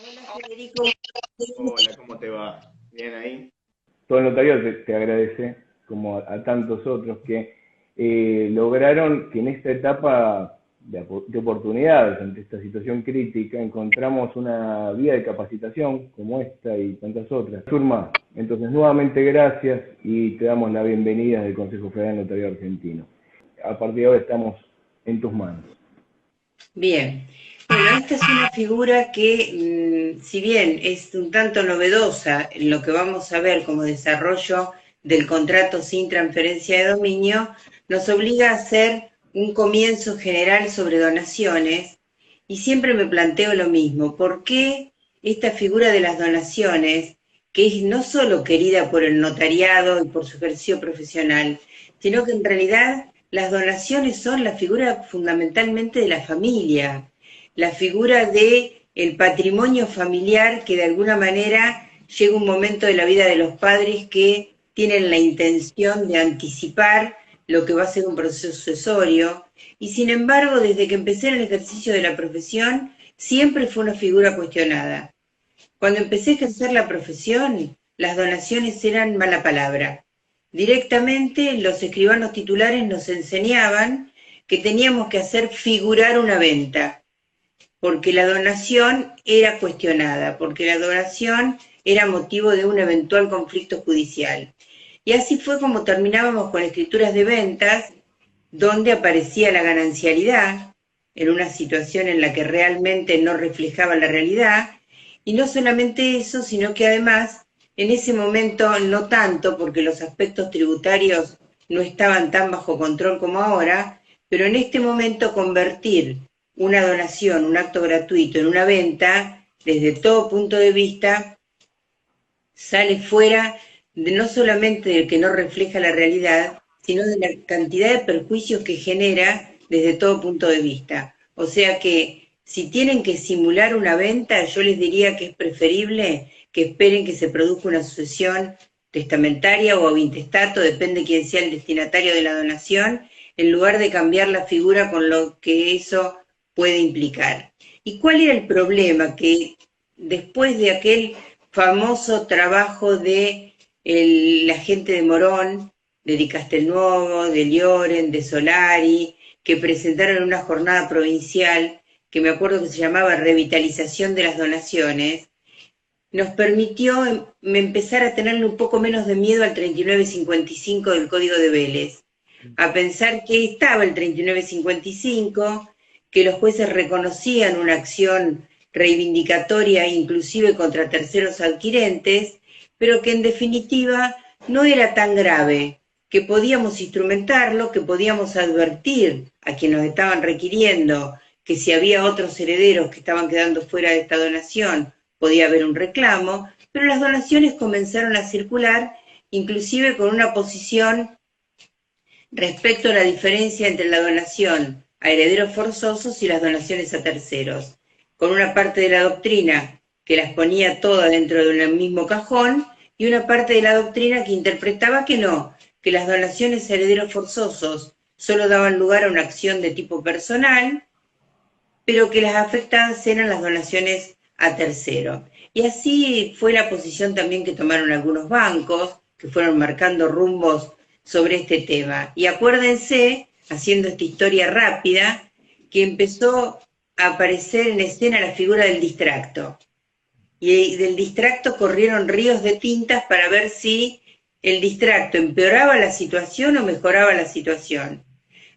Hola Federico. Hola, ¿cómo te va? ¿Bien ahí? Todo el notario te agradece, como a tantos otros, que lograron que en esta etapa de oportunidades, ante esta situación crítica, encontramos una vía de capacitación como esta y tantas otras. Turma, entonces nuevamente gracias y te damos la bienvenida del Consejo Federal de Notario Argentino. A partir de ahora estamos en tus manos. Bien. Bueno, esta es una figura que, si bien es un tanto novedosa en lo que vamos a ver como desarrollo del contrato sin transferencia de dominio, nos obliga a hacer un comienzo general sobre donaciones y siempre me planteo lo mismo. ¿Por qué esta figura de las donaciones, que es no solo querida por el notariado y por su ejercicio profesional, sino que en realidad las donaciones son la figura fundamentalmente de la familia, la figura de el patrimonio familiar que de alguna manera llega un momento de la vida de los padres que tienen la intención de anticipar lo que va a ser un proceso sucesorio, y sin embargo, desde que empecé en el ejercicio de la profesión, siempre fue una figura cuestionada. Cuando empecé a ejercer la profesión, las donaciones eran mala palabra. Directamente los escribanos titulares nos enseñaban que teníamos que hacer figurar una venta, porque la donación era cuestionada, porque la donación era motivo de un eventual conflicto judicial. Y así fue como terminábamos con escrituras de ventas, donde aparecía la ganancialidad, en una situación en la que realmente no reflejaba la realidad, y no solamente eso, sino que además, en ese momento no tanto, porque los aspectos tributarios no estaban tan bajo control como ahora, pero en este momento convertir una donación, un acto gratuito en una venta, desde todo punto de vista, sale fuera de no solamente del que no refleja la realidad, sino de la cantidad de perjuicios que genera desde todo punto de vista. O sea que si tienen que simular una venta, yo les diría que es preferible que esperen que se produzca una sucesión testamentaria o intestato, depende quién sea el destinatario de la donación, en lugar de cambiar la figura con lo que eso puede implicar. ¿Y cuál era el problema? Que después de aquel famoso trabajo de la gente de Morón, de Di Castelnuovo, de Lloren, de Solari, que presentaron una jornada provincial que me acuerdo que se llamaba Revitalización de las Donaciones, nos permitió empezar a tenerle un poco menos de miedo al 3955 del Código de Vélez, a pensar que estaba el 3955, que los jueces reconocían una acción reivindicatoria inclusive contra terceros adquirentes, pero que en definitiva no era tan grave, que podíamos instrumentarlo, que podíamos advertir a quienes nos estaban requiriendo que si había otros herederos que estaban quedando fuera de esta donación, podía haber un reclamo, pero las donaciones comenzaron a circular, inclusive con una posición respecto a la diferencia entre la donación a herederos forzosos y las donaciones a terceros, con una parte de la doctrina que las ponía todas dentro de un mismo cajón y una parte de la doctrina que interpretaba que no, que las donaciones a herederos forzosos solo daban lugar a una acción de tipo personal, pero que las afectadas eran las donaciones a tercero. Y así fue la posición también que tomaron algunos bancos, que fueron marcando rumbos sobre este tema. Y acuérdense, haciendo esta historia rápida, que empezó a aparecer en escena la figura del distracto. Y del distracto corrieron ríos de tintas para ver si el distracto empeoraba la situación o mejoraba la situación.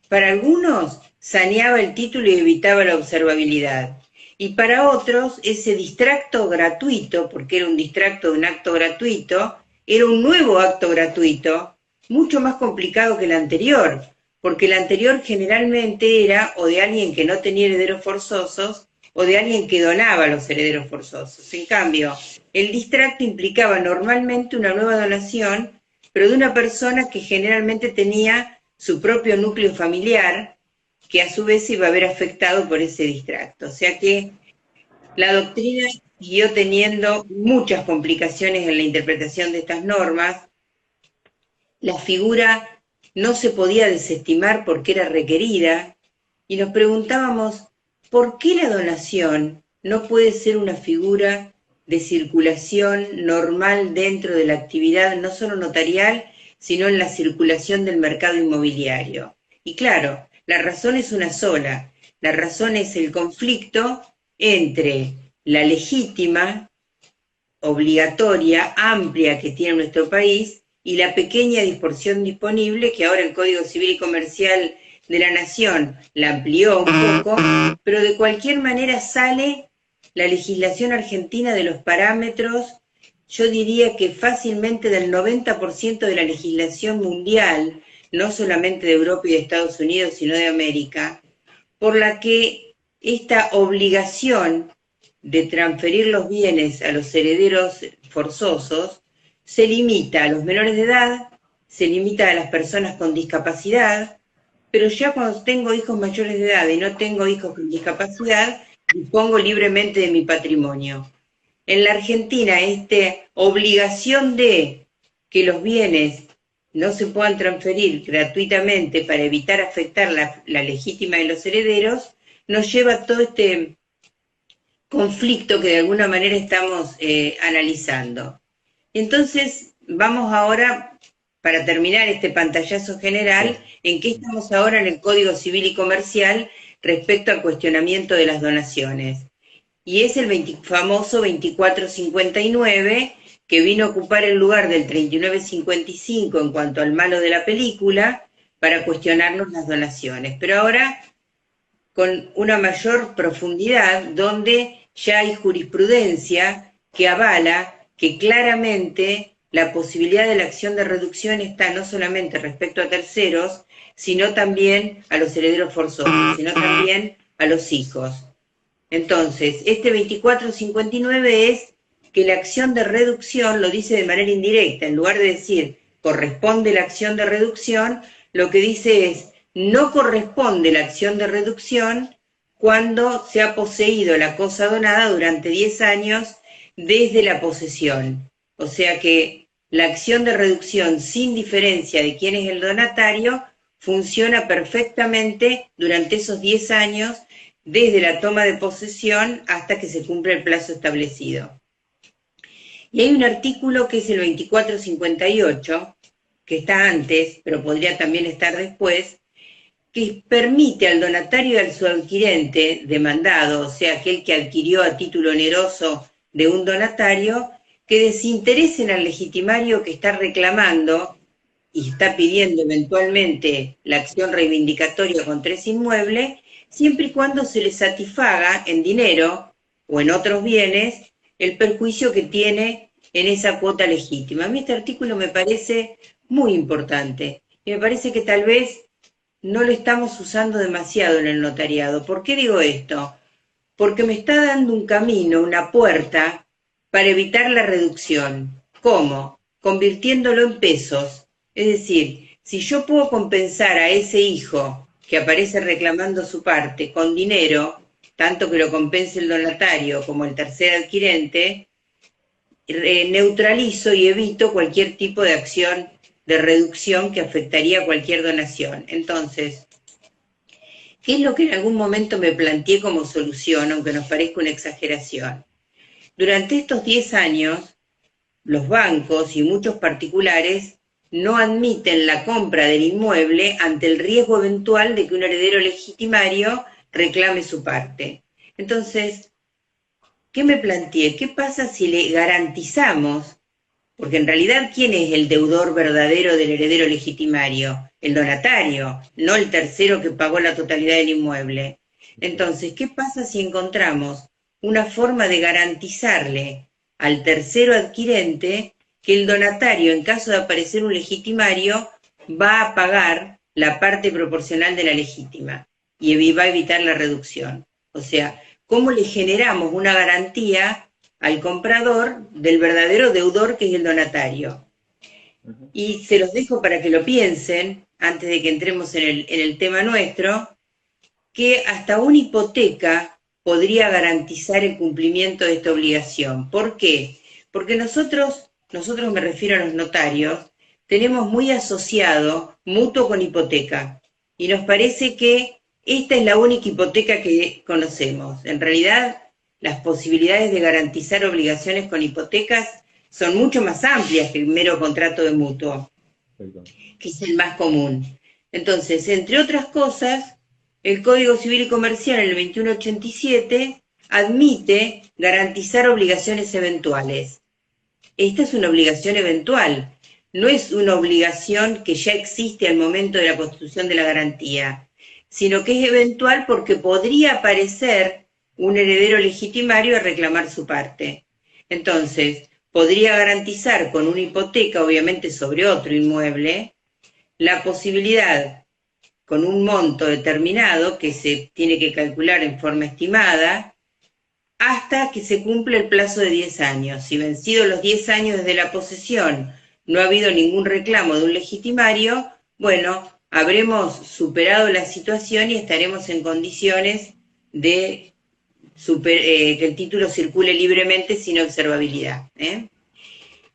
Para algunos saneaba el título y evitaba la observabilidad. Y para otros, ese distracto gratuito, porque era un distracto de un acto gratuito, era un nuevo acto gratuito, mucho más complicado que el anterior, porque el anterior generalmente era o de alguien que no tenía herederos forzosos o de alguien que donaba a los herederos forzosos. En cambio, el distracto implicaba normalmente una nueva donación, pero de una persona que generalmente tenía su propio núcleo familiar, que a su vez se iba a ver afectado por ese distracto. O sea que la doctrina siguió teniendo muchas complicaciones en la interpretación de estas normas. La figura no se podía desestimar porque era requerida, y nos preguntábamos, ¿por qué la donación no puede ser una figura de circulación normal dentro de la actividad, no solo notarial, sino en la circulación del mercado inmobiliario. Y claro, la razón es una sola, la razón es el conflicto entre la legítima, obligatoria, amplia que tiene nuestro país y la pequeña disposición disponible que ahora el Código Civil y Comercial de la Nación la amplió un poco, pero de cualquier manera sale la legislación argentina de los parámetros, yo diría que fácilmente del 90% de la legislación mundial, no solamente de Europa y de Estados Unidos, sino de América, por la que esta obligación de transferir los bienes a los herederos forzosos se limita a los menores de edad, se limita a las personas con discapacidad, pero ya cuando tengo hijos mayores de edad y no tengo hijos con discapacidad, dispongo libremente de mi patrimonio. En la Argentina, esta obligación de que los bienes no se puedan transferir gratuitamente para evitar afectar la legítima de los herederos, nos lleva a todo este conflicto que de alguna manera estamos analizando. Entonces, vamos ahora, para terminar este pantallazo general, en qué estamos ahora en el Código Civil y Comercial respecto al cuestionamiento de las donaciones. Y es el famoso 2459, que vino a ocupar el lugar del 3955 en cuanto al malo de la película, para cuestionarnos las donaciones. Pero ahora con una mayor profundidad, donde ya hay jurisprudencia que avala que claramente la posibilidad de la acción de reducción está no solamente respecto a terceros, sino también a los herederos forzosos, sino también a los hijos. Entonces, este 2459 es que la acción de reducción lo dice de manera indirecta, en lugar de decir corresponde la acción de reducción, lo que dice es no corresponde la acción de reducción cuando se ha poseído la cosa donada durante 10 años desde la posesión. O sea que la acción de reducción sin diferencia de quién es el donatario funciona perfectamente durante esos 10 años desde la toma de posesión hasta que se cumple el plazo establecido. Y hay un artículo que es el 2458, que está antes, pero podría también estar después, que permite al donatario y al subadquirente demandado, o sea, aquel que adquirió a título oneroso de un donatario, que desinteresen al legitimario que está reclamando y está pidiendo eventualmente la acción reivindicatoria contra ese inmueble, siempre y cuando se le satisfaga en dinero o en otros bienes el perjuicio que tiene en esa cuota legítima. A mí este artículo me parece muy importante y me parece que tal vez no lo estamos usando demasiado en el notariado. ¿Por qué digo esto? Porque me está dando un camino, una puerta, para evitar la reducción. ¿Cómo? Convirtiéndolo en pesos. Es decir, si yo puedo compensar a ese hijo que aparece reclamando su parte con dinero, tanto que lo compense el donatario como el tercer adquirente, neutralizo y evito cualquier tipo de acción de reducción que afectaría cualquier donación. Entonces, ¿qué es lo que en algún momento me planteé como solución, aunque nos parezca una exageración? Durante estos 10 años, los bancos y muchos particulares no admiten la compra del inmueble ante el riesgo eventual de que un heredero legitimario reclame su parte. Entonces, ¿qué me planteé? ¿Qué pasa si le garantizamos? Porque en realidad, ¿quién es el deudor verdadero del heredero legitimario? El donatario, no el tercero que pagó la totalidad del inmueble. Entonces, ¿qué pasa si encontramos una forma de garantizarle al tercero adquirente que el donatario, en caso de aparecer un legitimario, va a pagar la parte proporcional de la legítima y va a evitar la reducción? O sea, ¿cómo le generamos una garantía al comprador del verdadero deudor que es el donatario? Y se los dejo para que lo piensen, antes de que entremos en el tema nuestro, que hasta una hipoteca podría garantizar el cumplimiento de esta obligación. ¿Por qué? Porque nosotros me refiero a los notarios, tenemos muy asociado mutuo con hipoteca, y nos parece que esta es la única hipoteca que conocemos. En realidad, las posibilidades de garantizar obligaciones con hipotecas son mucho más amplias que el mero contrato de mutuo, que es el más común. Entonces, entre otras cosas, el Código Civil y Comercial en el 2187 admite garantizar obligaciones eventuales. Esta es una obligación eventual, no es una obligación que ya existe al momento de la constitución de la garantía, sino que es eventual porque podría aparecer un heredero legitimario a reclamar su parte. Entonces, podría garantizar con una hipoteca, obviamente sobre otro inmueble, la posibilidad, con un monto determinado que se tiene que calcular en forma estimada, hasta que se cumple el plazo de 10 años. Si vencidos los 10 años desde la posesión no ha habido ningún reclamo de un legitimario, bueno, habremos superado la situación y estaremos en condiciones de que el título circule libremente sin observabilidad.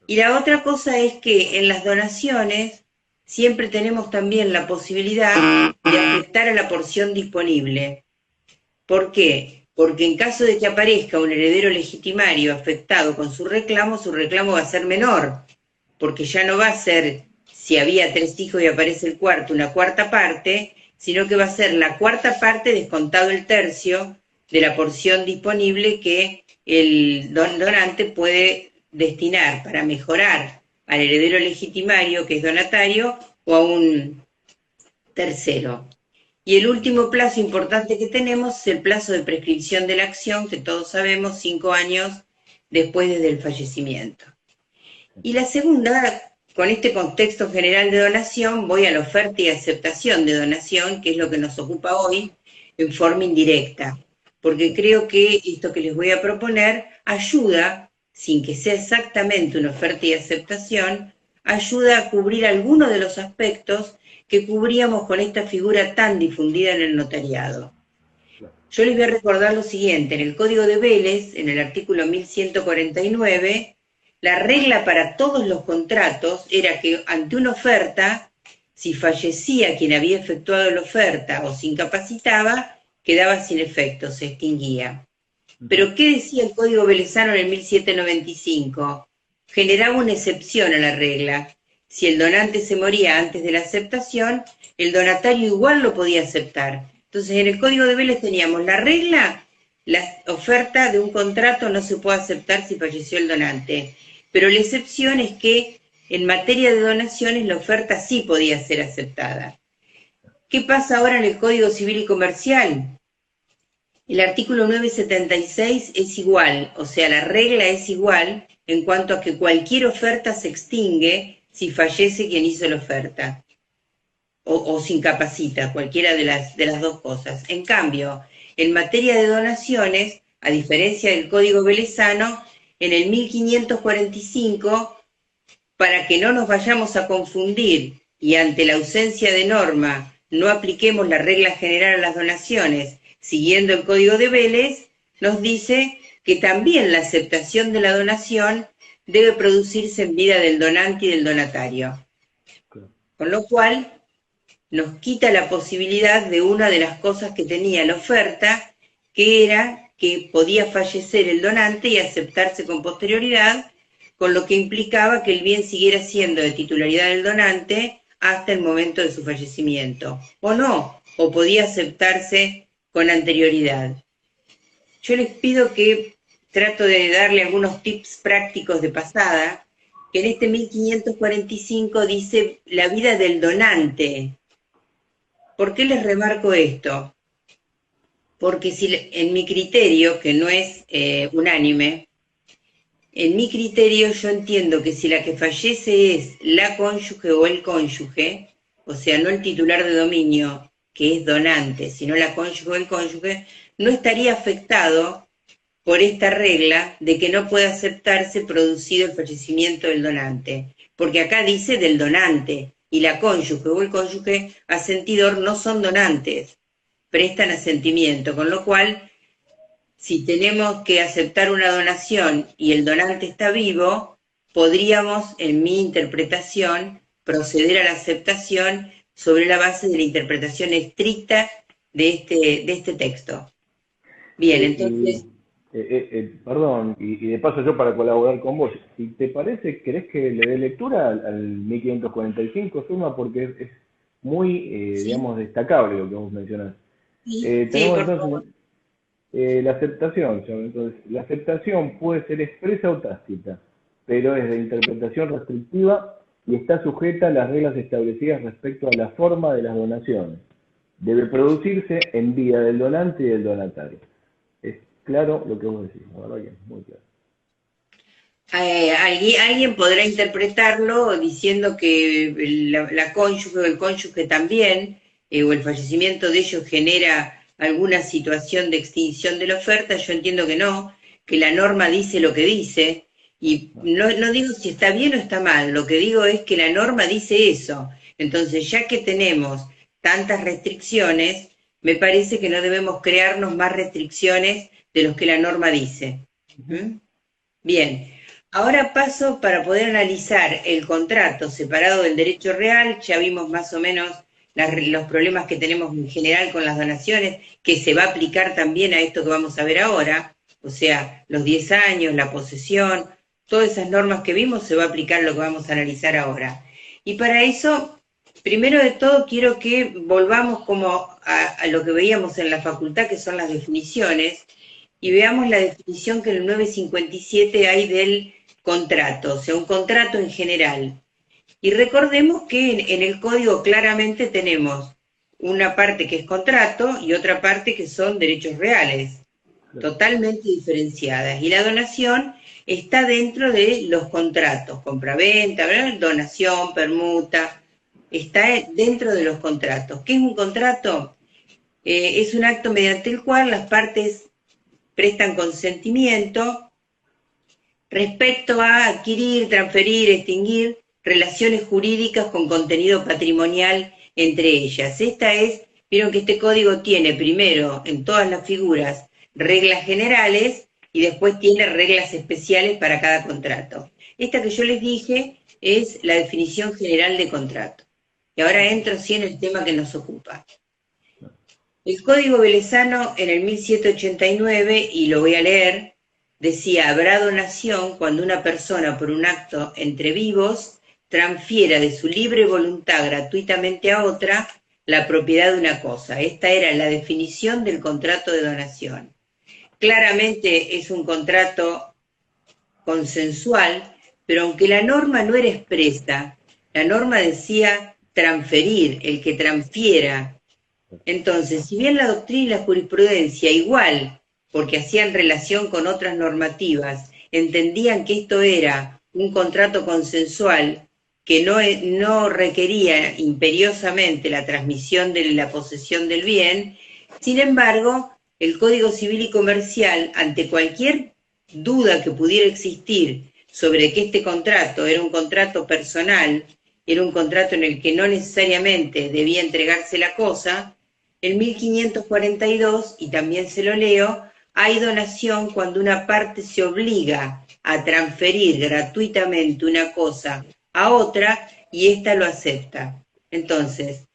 Y la otra cosa es que en las donaciones siempre tenemos también la posibilidad de afectar a la porción disponible. ¿Por qué? Porque en caso de que aparezca un heredero legitimario afectado con su reclamo va a ser menor, porque ya no va a ser, si había 3 hijos y aparece el cuarto, una cuarta parte, sino que va a ser la cuarta parte descontado el tercio de la porción disponible que el donante puede destinar para mejorar al heredero legitimario, que es donatario, o a un tercero. Y el último plazo importante que tenemos es el plazo de prescripción de la acción, que todos sabemos, 5 años después desde el fallecimiento. Y la segunda, con este contexto general de donación, voy a la oferta y aceptación de donación, que es lo que nos ocupa hoy, en forma indirecta. Porque creo que esto que les voy a proponer ayuda, sin que sea exactamente una oferta y aceptación, ayuda a cubrir algunos de los aspectos que cubríamos con esta figura tan difundida en el notariado. Yo les voy a recordar lo siguiente: en el Código de Vélez, en el artículo 1149, la regla para todos los contratos era que ante una oferta, si fallecía quien había efectuado la oferta o se incapacitaba, quedaba sin efecto, se extinguía. Pero ¿qué decía el Código Velezano en el 1795? Generaba una excepción a la regla. Si el donante se moría antes de la aceptación, el donatario igual lo podía aceptar. Entonces, en el Código de Vélez teníamos la regla: la oferta de un contrato no se puede aceptar si falleció el donante. Pero la excepción es que en materia de donaciones la oferta sí podía ser aceptada. ¿Qué pasa ahora en el Código Civil y Comercial? El artículo 976 es igual, o sea, la regla es igual en cuanto a que cualquier oferta se extingue si fallece quien hizo la oferta, o se incapacita, cualquiera de las dos cosas. En cambio, en materia de donaciones, a diferencia del Código Velezano, en el 1545, para que no nos vayamos a confundir y ante la ausencia de norma no apliquemos la regla general a las donaciones, siguiendo el Código de Vélez, nos dice que también la aceptación de la donación debe producirse en vida del donante y del donatario. Con lo cual, nos quita la posibilidad de una de las cosas que tenía la oferta, que era que podía fallecer el donante y aceptarse con posterioridad, con lo que implicaba que el bien siguiera siendo de titularidad del donante hasta el momento de su fallecimiento, o no, o podía aceptarse con anterioridad. Yo les pido que trato de darle algunos tips prácticos de pasada, que en este 1545 dice la vida del donante. ¿Por qué les remarco esto? Porque si en mi criterio, que no es unánime, en mi criterio yo entiendo que si la que fallece es la cónyuge o el cónyuge, o sea, no el titular de dominio, que es donante, sino la cónyuge o el cónyuge, no estaría afectado por esta regla de que no puede aceptarse producido el fallecimiento del donante. Porque acá dice del donante, y la cónyuge o el cónyuge asentidor no son donantes, prestan asentimiento, con lo cual, si tenemos que aceptar una donación y el donante está vivo, podríamos, en mi interpretación, proceder a la aceptación sobre la base de la interpretación estricta de este texto. Bien, entonces... Perdón, y de paso yo para colaborar con vos, si te parece, ¿querés que le dé lectura al 1545, Suma? Porque es muy, Sí, digamos, destacable lo que vos mencionás. sí, sí, Tenemos por favor. entonces la aceptación, ¿sí? Entonces, la aceptación puede ser expresa o tácita, pero es de interpretación restrictiva y está sujeta a las reglas establecidas respecto a la forma de las donaciones. Debe producirse en vida del donante y del donatario. Es claro lo que vos decís, la verdad que es muy claro. Alguien podrá interpretarlo diciendo que la cónyuge o el cónyuge también, o el fallecimiento de ellos genera alguna situación de extinción de la oferta. Yo entiendo que no, que la norma dice lo que dice, y no digo si está bien o está mal, lo que digo es que la norma dice eso. Entonces, ya que tenemos tantas restricciones, me parece que no debemos crearnos más restricciones de los que la norma dice. ¿Mm? Bien, ahora paso para poder analizar el contrato separado del derecho real. Ya vimos más o menos los problemas que tenemos en general con las donaciones, que se va a aplicar también a esto que vamos a ver ahora, o sea, los 10 años, la posesión, todas esas normas que vimos se va a aplicar lo que vamos a analizar ahora. Y para eso, primero de todo, quiero que volvamos como a lo que veíamos en la facultad, que son las definiciones, y veamos la definición que en el 957 hay del contrato, o sea, un contrato en general. Y recordemos que en el código claramente tenemos una parte que es contrato y otra parte que son derechos reales, totalmente diferenciadas. Y la donación está dentro de los contratos, compraventa, donación, permuta, está dentro de los contratos. ¿Qué es un contrato? Es un acto mediante el cual las partes prestan consentimiento respecto a adquirir, transferir, extinguir relaciones jurídicas con contenido patrimonial entre ellas. Vieron que este código tiene primero en todas las figuras reglas generales y después tiene reglas especiales para cada contrato. Esta que yo les dije es la definición general de contrato. Y ahora entro sí en el tema que nos ocupa. El Código Velezano en el 1789, y lo voy a leer, decía: habrá donación cuando una persona por un acto entre vivos transfiera de su libre voluntad gratuitamente a otra la propiedad de una cosa. Esta era la definición del contrato de donación. Claramente es un contrato consensual, pero aunque la norma no era expresa, la norma decía transferir, el que transfiera. Entonces, si bien la doctrina y la jurisprudencia igual, porque hacían relación con otras normativas, entendían que esto era un contrato consensual que no requería imperiosamente la transmisión de la posesión del bien, sin embargo, el Código Civil y Comercial, ante cualquier duda que pudiera existir sobre que este contrato era un contrato personal, era un contrato en el que no necesariamente debía entregarse la cosa, en 1542, y también se lo leo, hay donación cuando una parte se obliga a transferir gratuitamente una cosa a otra y ésta lo acepta. Entonces,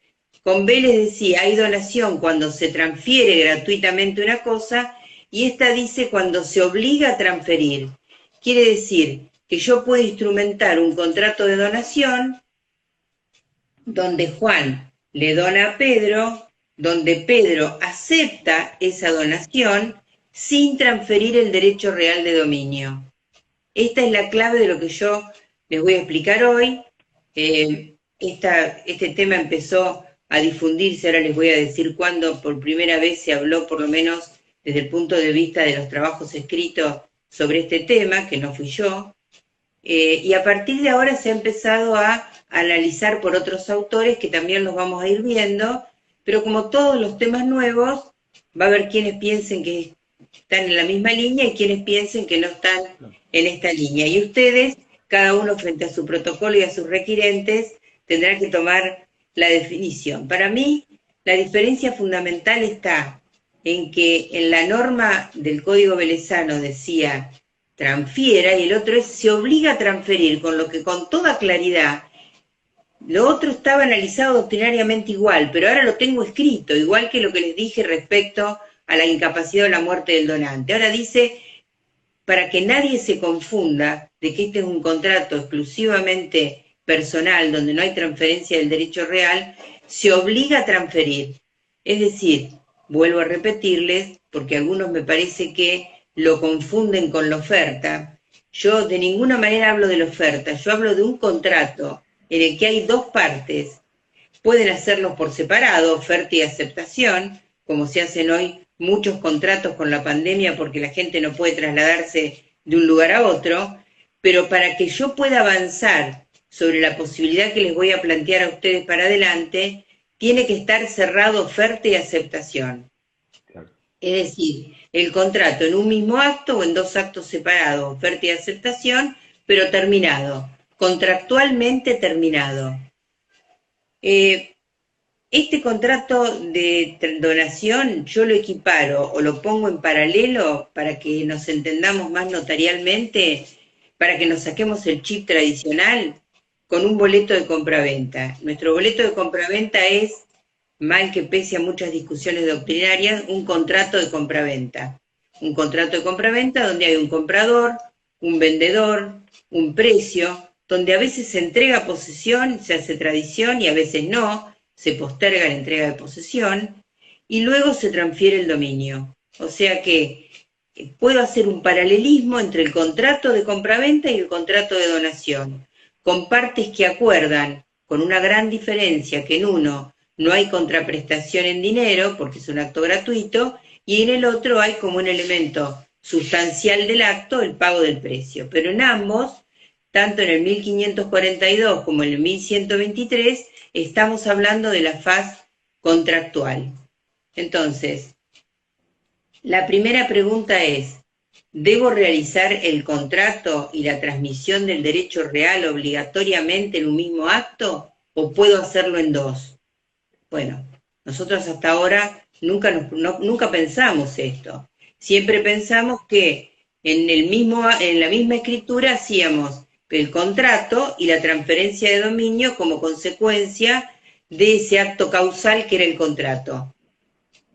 con Vélez decía, hay donación cuando se transfiere gratuitamente una cosa y esta dice cuando se obliga a transferir. Quiere decir que yo puedo instrumentar un contrato de donación donde Juan le dona a Pedro, donde Pedro acepta esa donación sin transferir el derecho real de dominio. Esta es la clave de lo que yo les voy a explicar hoy. Este tema empezó a difundirse, ahora les voy a decir cuándo por primera vez se habló, por lo menos desde el punto de vista de los trabajos escritos sobre este tema, que no fui yo, y a partir de ahora se ha empezado a analizar por otros autores que también los vamos a ir viendo, pero como todos los temas nuevos, va a haber quienes piensen que están en la misma línea y quienes piensen que no están en esta línea. Y ustedes, cada uno frente a su protocolo y a sus requirentes, tendrán que tomar la definición. Para mí, la diferencia fundamental está en que en la norma del Código Velezano decía transfiera, y el otro es se obliga a transferir, con lo que con toda claridad, lo otro estaba analizado doctrinariamente igual, pero ahora lo tengo escrito, igual que lo que les dije respecto a la incapacidad o la muerte del donante. Ahora dice para que nadie se confunda de que este es un contrato exclusivamente personal, donde no hay transferencia del derecho real, se obliga a transferir. Es decir, vuelvo a repetirles, porque algunos me parece que lo confunden con la oferta. Yo de ninguna manera hablo de la oferta, yo hablo de un contrato en el que hay dos partes. Pueden hacerlos por separado, oferta y aceptación, como se hacen hoy muchos contratos con la pandemia porque la gente no puede trasladarse de un lugar a otro, pero para que yo pueda avanzar sobre la posibilidad que les voy a plantear a ustedes para adelante, tiene que estar cerrado oferta y aceptación. Claro. Es decir, el contrato en un mismo acto o en dos actos separados, oferta y aceptación, pero terminado, contractualmente terminado. Este contrato de donación yo lo equiparo o lo pongo en paralelo para que nos entendamos más notarialmente, para que nos saquemos el chip tradicional con un boleto de compraventa. Nuestro boleto de compraventa es, mal que pese a muchas discusiones doctrinarias, un contrato de compraventa. Un contrato de compraventa donde hay un comprador, un vendedor, un precio, donde a veces se entrega posesión, se hace tradición y a veces no, se posterga la entrega de posesión y luego se transfiere el dominio. O sea que puedo hacer un paralelismo entre el contrato de compraventa y el contrato de donación, con partes que acuerdan, con una gran diferencia, que en uno no hay contraprestación en dinero, porque es un acto gratuito, y en el otro hay como un elemento sustancial del acto, el pago del precio. Pero en ambos, tanto en el 1542 como en el 1123, estamos hablando de la faz contractual. Entonces, la primera pregunta es, ¿debo realizar el contrato y la transmisión del derecho real obligatoriamente en un mismo acto o puedo hacerlo en dos? Bueno, nosotros hasta ahora nunca pensamos esto. Siempre pensamos que en la misma escritura hacíamos el contrato y la transferencia de dominio como consecuencia de ese acto causal que era el contrato.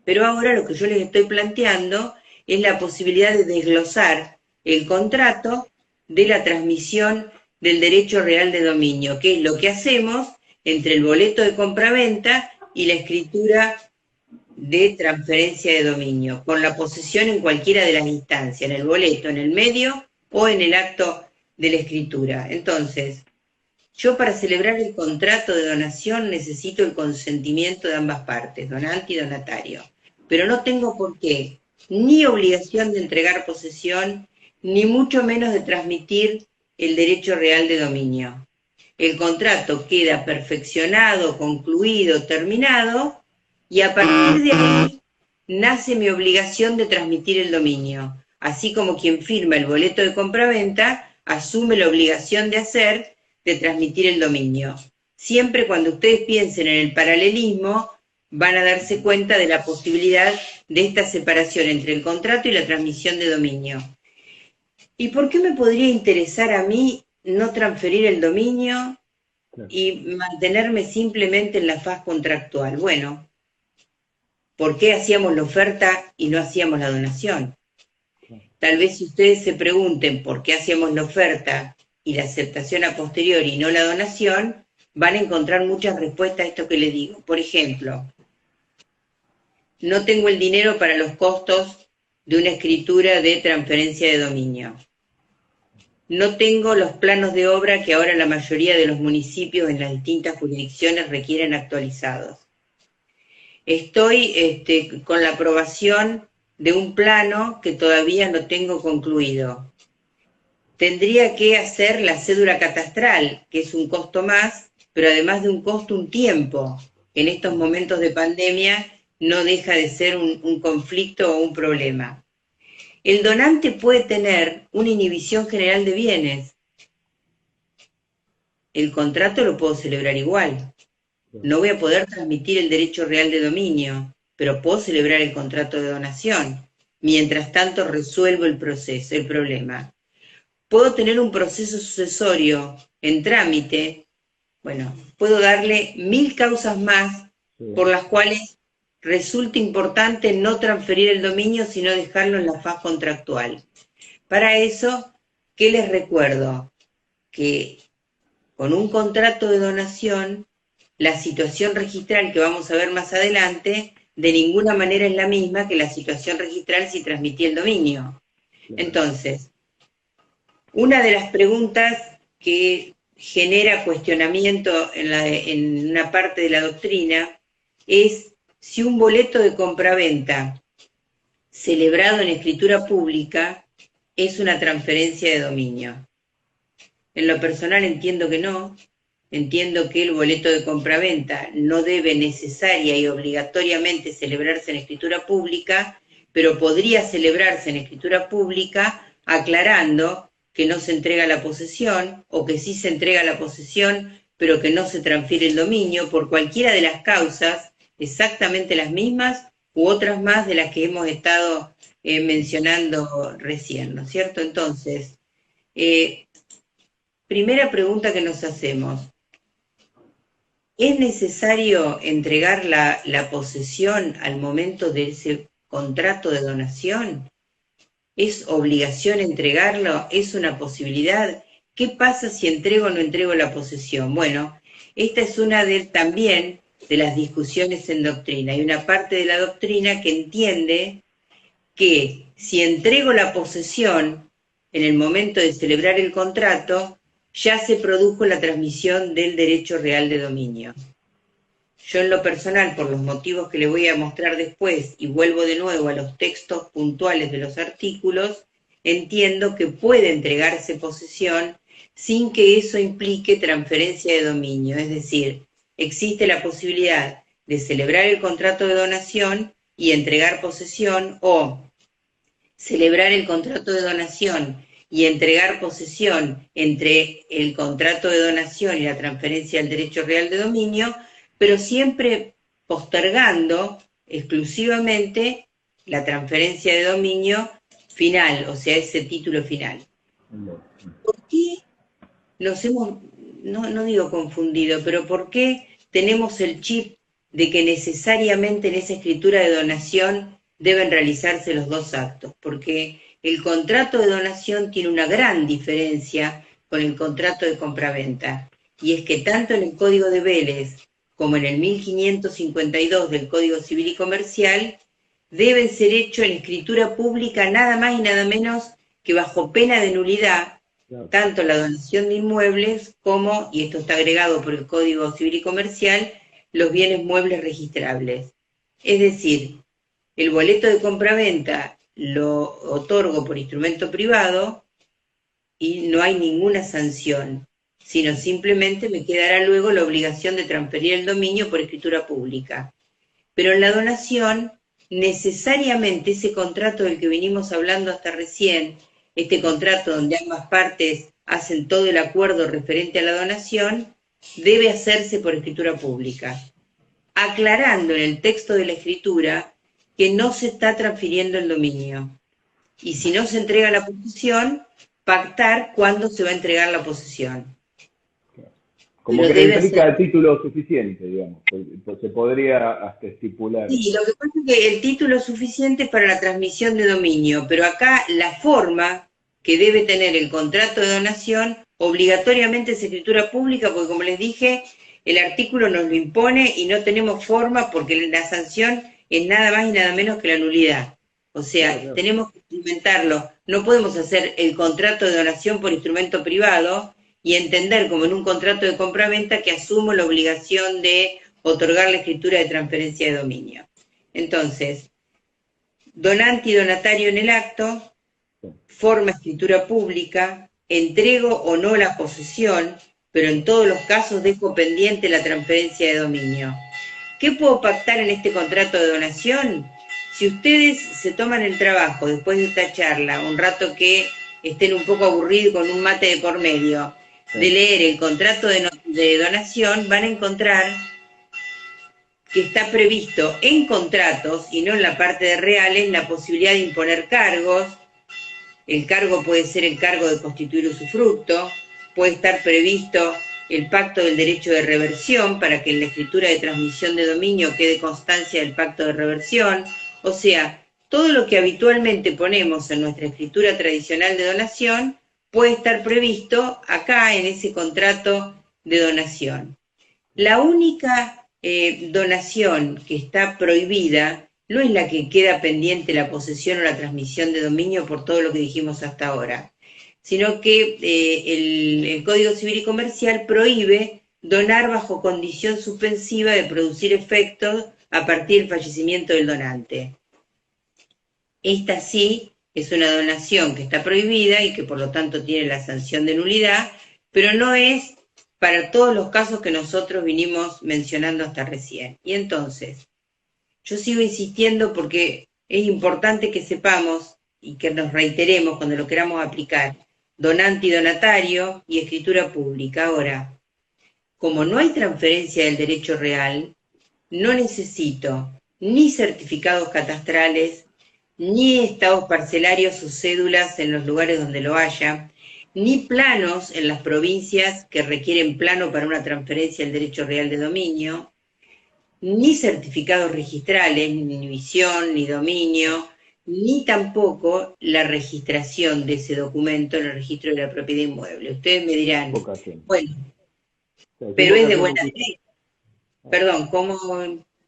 Pero ahora lo que yo les estoy planteando es la posibilidad de desglosar el contrato de la transmisión del derecho real de dominio, que es lo que hacemos entre el boleto de compraventa y la escritura de transferencia de dominio, con la posesión en cualquiera de las instancias, en el boleto, en el medio o en el acto de la escritura. Entonces, yo para celebrar el contrato de donación necesito el consentimiento de ambas partes, donante y donatario, pero no tengo por qué, ni obligación de entregar posesión, ni mucho menos de transmitir el derecho real de dominio. El contrato queda perfeccionado, concluido, terminado, y a partir de ahí nace mi obligación de transmitir el dominio, así como quien firma el boleto de compraventa asume la obligación de transmitir el dominio. Siempre cuando ustedes piensen en el paralelismo, van a darse cuenta de la posibilidad de esta separación entre el contrato y la transmisión de dominio. ¿Y por qué me podría interesar a mí no transferir el dominio y mantenerme simplemente en la faz contractual? Bueno, ¿por qué hacíamos la oferta y no hacíamos la donación? Tal vez si ustedes se pregunten por qué hacíamos la oferta y la aceptación a posteriori y no la donación, van a encontrar muchas respuestas a esto que les digo. Por ejemplo, no tengo el dinero para los costos de una escritura de transferencia de dominio. No tengo los planos de obra que ahora la mayoría de los municipios en las distintas jurisdicciones requieren actualizados. Estoy con la aprobación de un plano que todavía no tengo concluido. Tendría que hacer la cédula catastral, que es un costo más, pero además de un costo, un tiempo. En estos momentos de pandemia no deja de ser un conflicto o un problema. El donante puede tener una inhibición general de bienes. El contrato lo puedo celebrar igual. No voy a poder transmitir el derecho real de dominio, pero puedo celebrar el contrato de donación. Mientras tanto resuelvo el proceso, el problema. Puedo tener un proceso sucesorio en trámite. Bueno, puedo darle 1000 causas más por las cuales resulta importante no transferir el dominio, sino dejarlo en la faz contractual. Para eso, ¿qué les recuerdo? Que con un contrato de donación, la situación registral que vamos a ver más adelante, de ninguna manera es la misma que la situación registral si transmití el dominio. Entonces, una de las preguntas que genera cuestionamiento en una parte de la doctrina es si un boleto de compraventa celebrado en escritura pública es una transferencia de dominio. En lo personal entiendo que no, entiendo que el boleto de compraventa no debe necesaria y obligatoriamente celebrarse en escritura pública, pero podría celebrarse en escritura pública aclarando que no se entrega la posesión o que sí se entrega la posesión, pero que no se transfiere el dominio por cualquiera de las causas, exactamente las mismas u otras más de las que hemos estado mencionando recién, ¿no es cierto? Entonces, primera pregunta que nos hacemos. ¿Es necesario entregar la posesión al momento de ese contrato de donación? ¿Es obligación entregarlo? ¿Es una posibilidad? ¿Qué pasa si entrego o no entrego la posesión? Bueno, esta es una también de las discusiones en doctrina. Hay una parte de la doctrina que entiende que si entrego la posesión en el momento de celebrar el contrato, ya se produjo la transmisión del derecho real de dominio. Yo en lo personal, por los motivos que le voy a mostrar después, y vuelvo de nuevo a los textos puntuales de los artículos, entiendo que puede entregarse posesión sin que eso implique transferencia de dominio. Es decir, existe la posibilidad de celebrar el contrato de donación y entregar posesión, o celebrar el contrato de donación y entregar posesión entre el contrato de donación y la transferencia del derecho real de dominio, pero siempre postergando exclusivamente la transferencia de dominio final, o sea, ese título final. ¿Por qué nos hemos, no digo confundido, pero por qué tenemos el chip de que necesariamente en esa escritura de donación deben realizarse los dos actos? Porque el contrato de donación tiene una gran diferencia con el contrato de compraventa, y es que tanto en el Código de Vélez como en el 1552 del Código Civil y Comercial, deben ser hechos en escritura pública nada más y nada menos que bajo pena de nulidad, tanto la donación de inmuebles como, y esto está agregado por el Código Civil y Comercial, los bienes muebles registrables. Es decir, el boleto de compraventa lo otorgo por instrumento privado y no hay ninguna sanción, sino simplemente me quedará luego la obligación de transferir el dominio por escritura pública. Pero en la donación, necesariamente ese contrato del que venimos hablando hasta recién, este contrato donde ambas partes hacen todo el acuerdo referente a la donación, debe hacerse por escritura pública, aclarando en el texto de la escritura que no se está transfiriendo el dominio. Y si no se entrega la posesión, pactar cuándo se va a entregar la posesión. Como que no implica título suficiente, digamos, pues se podría hasta estipular. Sí, lo que pasa es que el título es suficiente para la transmisión de dominio, pero acá la forma que debe tener el contrato de donación obligatoriamente es escritura pública, porque como les dije, el artículo nos lo impone y no tenemos forma porque la sanción es nada más y nada menos que la nulidad. O sea, claro, tenemos que instrumentarlo. No podemos hacer el contrato de donación por instrumento privado y entender como en un contrato de compraventa que asumo la obligación de otorgar la escritura de transferencia de dominio. Entonces, donante y donatario en el acto, forma escritura pública, entrego o no la posesión, pero en todos los casos dejo pendiente la transferencia de dominio. ¿Qué puedo pactar en este contrato de donación? Si ustedes se toman el trabajo, después de esta charla, un rato que estén un poco aburridos con un mate de por medio, de leer el contrato de donación, van a encontrar que está previsto en contratos, y no en la parte de reales, la posibilidad de imponer cargos. El cargo puede ser el cargo de constituir usufructo, puede estar previsto el pacto del derecho de reversión, para que en la escritura de transmisión de dominio quede constancia del pacto de reversión. O sea, todo lo que habitualmente ponemos en nuestra escritura tradicional de donación puede estar previsto acá en ese contrato de donación. La única donación que está prohibida no es la que queda pendiente la posesión o la transmisión de dominio por todo lo que dijimos hasta ahora, sino que el Código Civil y Comercial prohíbe donar bajo condición suspensiva de producir efectos a partir del fallecimiento del donante. Esta sí es una donación que está prohibida y que por lo tanto tiene la sanción de nulidad, pero no es para todos los casos que nosotros vinimos mencionando hasta recién. Y entonces, yo sigo insistiendo porque es importante que sepamos y que nos reiteremos cuando lo queramos aplicar, donante y donatario y escritura pública. Ahora, como no hay transferencia del derecho real, no necesito ni certificados catastrales, ni estados parcelarios o cédulas en los lugares donde lo haya, ni planos en las provincias que requieren plano para una transferencia del derecho real de dominio, ni certificados registrales, ni inhibición, ni dominio, ni tampoco la registración de ese documento en el registro de la propiedad inmueble. Ustedes me dirán, bueno, pero es de buena fe. Perdón, ¿cómo?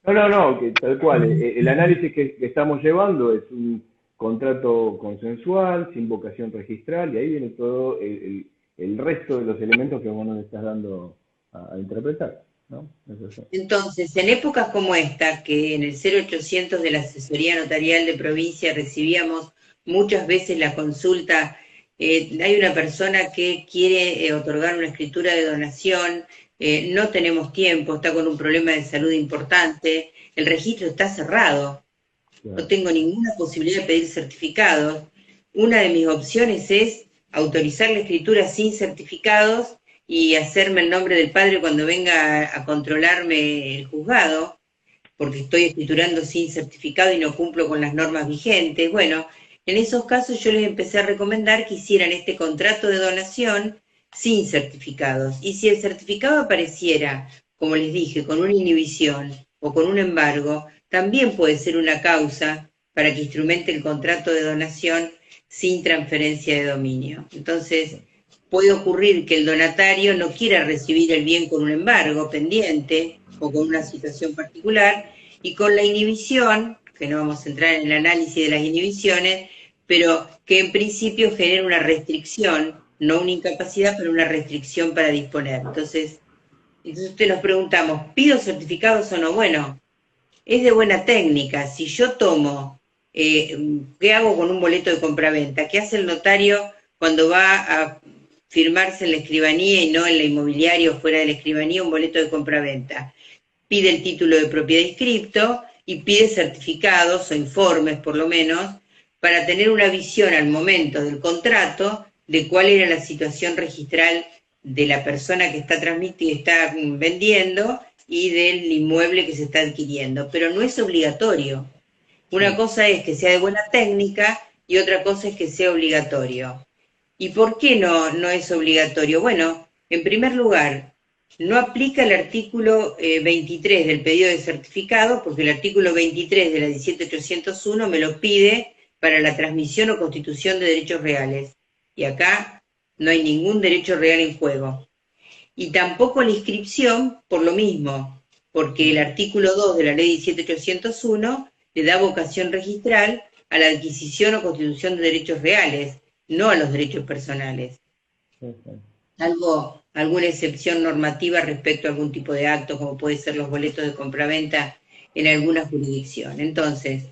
No, que tal cual. El análisis que estamos llevando es un contrato consensual, sin vocación registral, y ahí viene todo el resto de los elementos que vos nos estás dando a interpretar, ¿no? Entonces, en épocas como esta, que en el 0800 de la Asesoría Notarial de Provincia recibíamos muchas veces la consulta, hay una persona que quiere otorgar una escritura de donación, no tenemos tiempo, está con un problema de salud importante, el registro está cerrado, no tengo ninguna posibilidad de pedir certificados. Una de mis opciones es autorizar la escritura sin certificados y hacerme el nombre del padre cuando venga a controlarme el juzgado, porque estoy escriturando sin certificado y no cumplo con las normas vigentes. Bueno, en esos casos yo les empecé a recomendar que hicieran este contrato de donación sin certificados. Y si el certificado apareciera, como les dije, con una inhibición o con un embargo, también puede ser una causa para que instrumente el contrato de donación sin transferencia de dominio. Entonces, puede ocurrir que el donatario no quiera recibir el bien con un embargo pendiente o con una situación particular, y con la inhibición, que no vamos a entrar en el análisis de las inhibiciones, pero que en principio genera una restricción, no una incapacidad, pero una restricción para disponer. Entonces nos preguntamos, ¿pido certificados o no? Bueno, es de buena técnica. Si yo tomo, ¿qué hago con un boleto de compraventa? ¿Qué hace el notario cuando va a firmarse en la escribanía y no en la inmobiliaria o fuera de la escribanía un boleto de compraventa? Pide el título de propiedad inscripto y pide certificados o informes, por lo menos, para tener una visión al momento del contrato de cuál era la situación registral de la persona que está vendiendo y del inmueble que se está adquiriendo. Pero no es obligatorio. Una cosa es que sea de buena técnica y otra cosa es que sea obligatorio. ¿Y por qué no es obligatorio? Bueno, en primer lugar, no aplica el artículo 23 del pedido de certificado, porque el artículo 23 de la 17801 me lo pide para la transmisión o constitución de derechos reales. Y acá no hay ningún derecho real en juego. Y tampoco la inscripción por lo mismo, porque el artículo 2 de la ley 17801 le da vocación registral a la adquisición o constitución de derechos reales, no a los derechos personales. Alguna excepción normativa respecto a algún tipo de acto, como puede ser los boletos de compraventa en alguna jurisdicción. Entonces,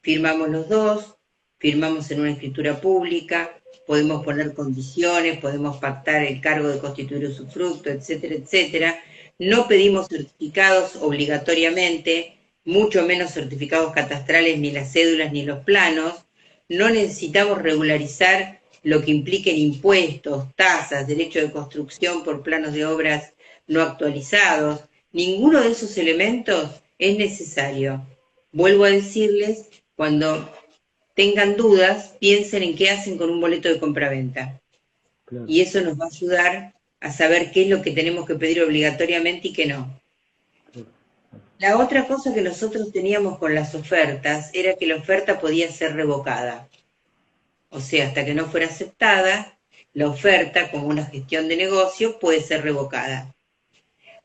firmamos los dos, firmamos en una escritura pública, podemos poner condiciones, podemos pactar el cargo de constituir usufructo, etcétera, etcétera. No pedimos certificados obligatoriamente, mucho menos certificados catastrales, ni las cédulas, ni los planos. No necesitamos regularizar lo que impliquen impuestos, tasas, derecho de construcción por planos de obras no actualizados. Ninguno de esos elementos es necesario. Vuelvo a decirles, cuando tengan dudas, piensen en qué hacen con un boleto de compraventa. Claro. Y eso nos va a ayudar a saber qué es lo que tenemos que pedir obligatoriamente y qué no. La otra cosa que nosotros teníamos con las ofertas era que la oferta podía ser revocada. O sea, hasta que no fuera aceptada, la oferta como una gestión de negocio puede ser revocada.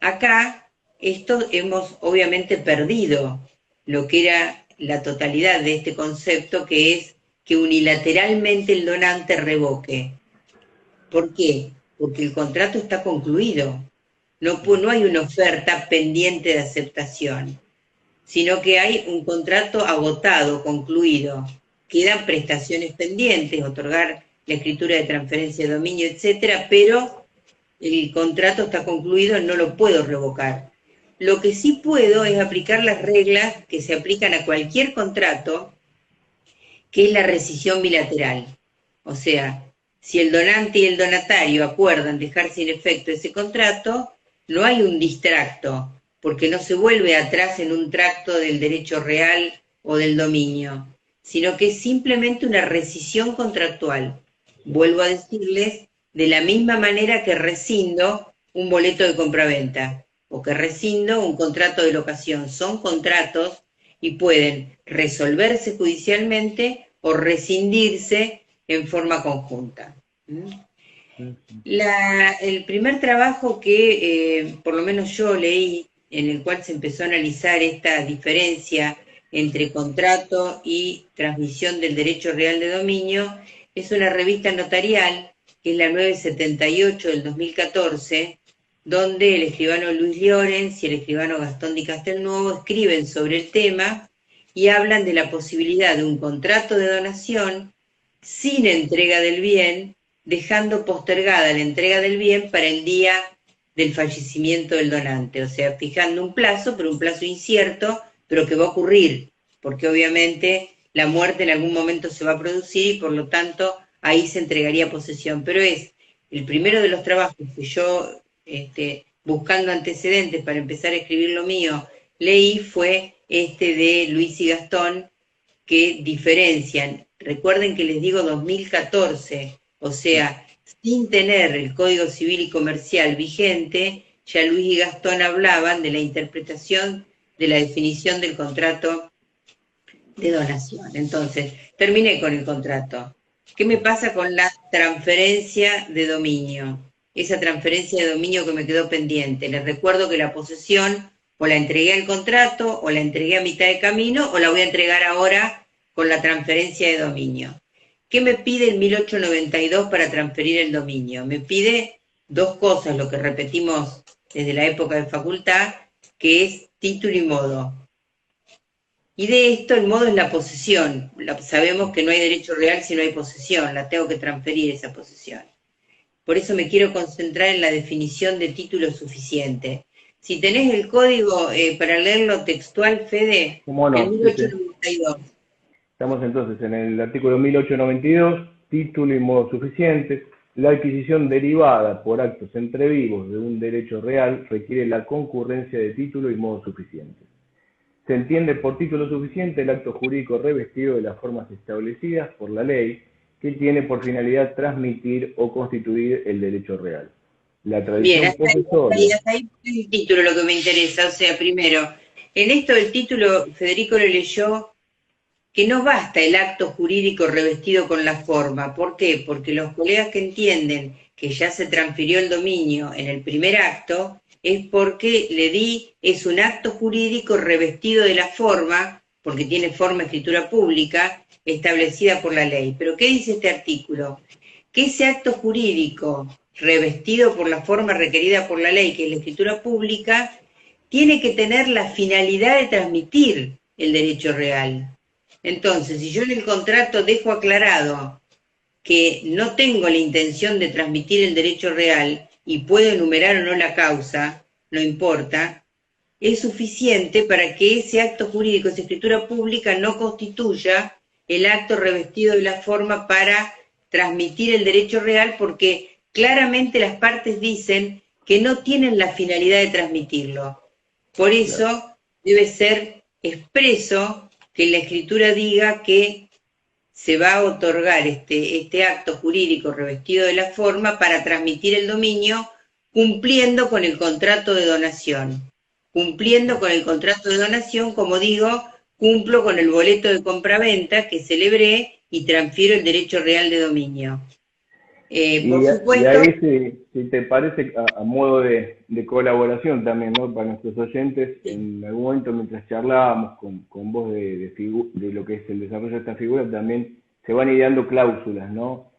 Acá, esto hemos obviamente perdido lo que era la totalidad de este concepto, que es que unilateralmente el donante revoque. ¿Por qué? Porque el contrato está concluido. No hay una oferta pendiente de aceptación, sino que hay un contrato agotado, concluido. Quedan prestaciones pendientes, otorgar la escritura de transferencia de dominio, etcétera, pero el contrato está concluido, no lo puedo revocar. Lo que sí puedo es aplicar las reglas que se aplican a cualquier contrato, que es la rescisión bilateral. O sea, si el donante y el donatario acuerdan dejar sin efecto ese contrato, no hay un distracto, porque no se vuelve atrás en un tracto del derecho real o del dominio, sino que es simplemente una rescisión contractual. Vuelvo a decirles, de la misma manera que rescindo un boleto de compraventa o que rescindo un contrato de locación. Son contratos y pueden resolverse judicialmente o rescindirse en forma conjunta. El primer trabajo que por lo menos yo leí, en el cual se empezó a analizar esta diferencia entre contrato y transmisión del derecho real de dominio, es una revista notarial, que es la 978 del 2014, donde el escribano Luis Llorens y el escribano Gastón Di Castelnuovo escriben sobre el tema y hablan de la posibilidad de un contrato de donación sin entrega del bien, dejando postergada la entrega del bien para el día del fallecimiento del donante, o sea, fijando un plazo, pero un plazo incierto, pero que va a ocurrir, porque obviamente la muerte en algún momento se va a producir y por lo tanto ahí se entregaría posesión. Pero es el primero de los trabajos que yo, buscando antecedentes para empezar a escribir lo mío, leí, fue este de Luis y Gastón, que diferencian. Recuerden que les digo 2014, o sea, sin tener el Código Civil y Comercial vigente, ya Luis y Gastón hablaban de la interpretación de la definición del contrato de donación. Entonces, terminé con el contrato. ¿Qué me pasa con la transferencia de dominio? Esa transferencia de dominio que me quedó pendiente. Les recuerdo que la posesión o la entregué al contrato, o la entregué a mitad de camino, o la voy a entregar ahora con la transferencia de dominio. ¿Qué me pide el 1892 para transferir el dominio? Me pide dos cosas, lo que repetimos desde la época de facultad, que es título y modo. Y de esto el modo es la posesión. Sabemos que no hay derecho real si no hay posesión, la tengo que transferir esa posesión. Por eso me quiero concentrar en la definición de título suficiente. Si tenés el código para leerlo textual, Fede, ¿Cómo no? el 1892. Estamos entonces en el artículo 1892, título y modo suficiente. La adquisición derivada por actos entre vivos de un derecho real requiere la concurrencia de título y modo suficiente. Se entiende por título suficiente el acto jurídico revestido de las formas establecidas por la ley, que tiene por finalidad transmitir o constituir el derecho real. La tradición Bien, hasta ahí es el título lo que me interesa. O sea, primero, en esto del título, Federico lo leyó, que no basta el acto jurídico revestido con la forma. ¿Por qué? Porque los colegas que entienden que ya se transfirió el dominio en el primer acto, es porque es un acto jurídico revestido de la forma, porque tiene forma escritura pública, establecida por la ley. ¿Pero qué dice este artículo? Que ese acto jurídico revestido por la forma requerida por la ley, que es la escritura pública, tiene que tener la finalidad de transmitir el derecho real. Entonces, si yo en el contrato dejo aclarado que no tengo la intención de transmitir el derecho real y puedo enumerar o no la causa, no importa, es suficiente para que ese acto jurídico, esa escritura pública, no constituya el acto revestido de la forma para transmitir el derecho real, porque claramente las partes dicen que no tienen la finalidad de transmitirlo. Por eso debe ser expreso que la escritura diga que se va a otorgar este acto jurídico revestido de la forma para transmitir el dominio, cumpliendo con el contrato de donación. cumpliendo con el contrato de donación, como digo, cumplo con el boleto de compraventa que celebré y transfiero el derecho real de dominio. Por Y supuesto, ahí, si te parece, a modo de colaboración también, ¿no? Para nuestros oyentes, en algún momento mientras charlábamos con vos de lo que es el desarrollo de esta figura, también se van ideando cláusulas, ¿no?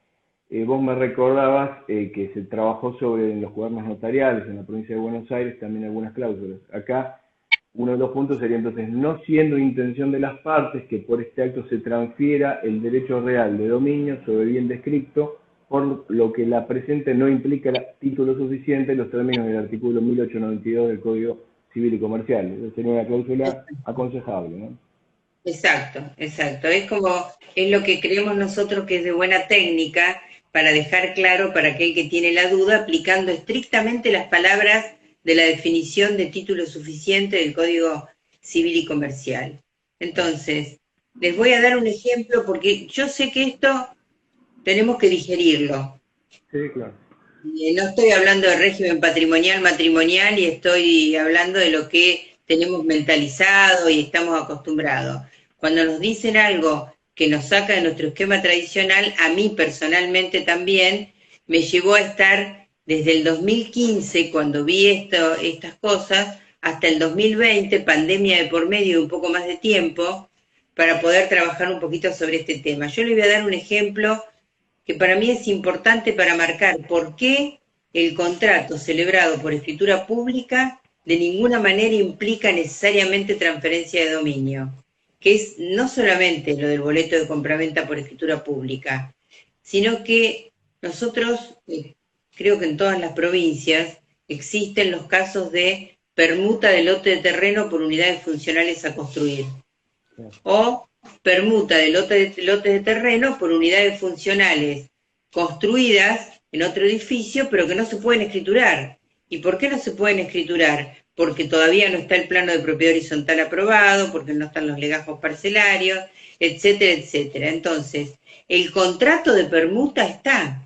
Vos me recordabas que se trabajó sobre en los cuadernos notariales en la provincia de Buenos Aires también algunas cláusulas. Acá uno de los puntos sería entonces, no siendo intención de las partes que por este acto se transfiera el derecho real de dominio sobre el bien descrito, por lo que la presente no implica título suficiente en los términos del artículo 1892 del Código Civil y Comercial. Esa sería una cláusula aconsejable, ¿no? exacto, exacto. Es lo que creemos nosotros que es de buena técnica para dejar claro para aquel que tiene la duda, aplicando estrictamente las palabras de la definición de título suficiente del Código Civil y Comercial. Entonces, les voy a dar un ejemplo porque yo sé que esto tenemos que digerirlo. Sí, claro. No estoy hablando de régimen patrimonial, matrimonial, y estoy hablando de lo que tenemos mentalizado y estamos acostumbrados. Cuando nos dicen algo que nos saca de nuestro esquema tradicional, a mí personalmente también me llevó a estar desde el 2015, cuando vi estas cosas, hasta el 2020, pandemia de por medio y un poco más de tiempo, para poder trabajar un poquito sobre este tema. Yo les voy a dar un ejemplo que para mí es importante para marcar por qué el contrato celebrado por escritura pública de ninguna manera implica necesariamente transferencia de dominio, que es no solamente lo del boleto de compraventa por escritura pública, sino que nosotros, creo que en todas las provincias, existen los casos de permuta de lote de terreno por unidades funcionales a construir, o permuta de lotes de terreno por unidades funcionales construidas en otro edificio, pero que no se pueden escriturar. ¿Y por qué no se pueden escriturar? Porque todavía no está el plano de propiedad horizontal aprobado, porque no están los legajos parcelarios, etcétera, etcétera. Entonces, el contrato de permuta está.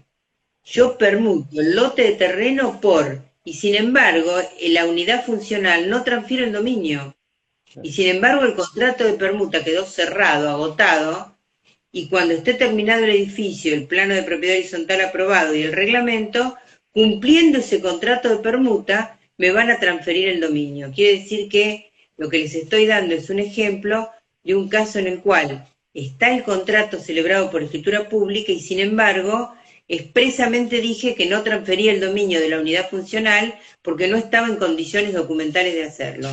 Yo permuto el lote de terreno y sin embargo, en la unidad funcional no transfiero el dominio. Y sin embargo el contrato de permuta quedó cerrado, agotado, y cuando esté terminado el edificio, el plano de propiedad horizontal aprobado y el reglamento, cumpliendo ese contrato de permuta, me van a transferir el dominio. Quiere decir que lo que les estoy dando es un ejemplo de un caso en el cual está el contrato celebrado por escritura pública y sin embargo expresamente dije que no transfería el dominio de la unidad funcional porque no estaba en condiciones documentales de hacerlo.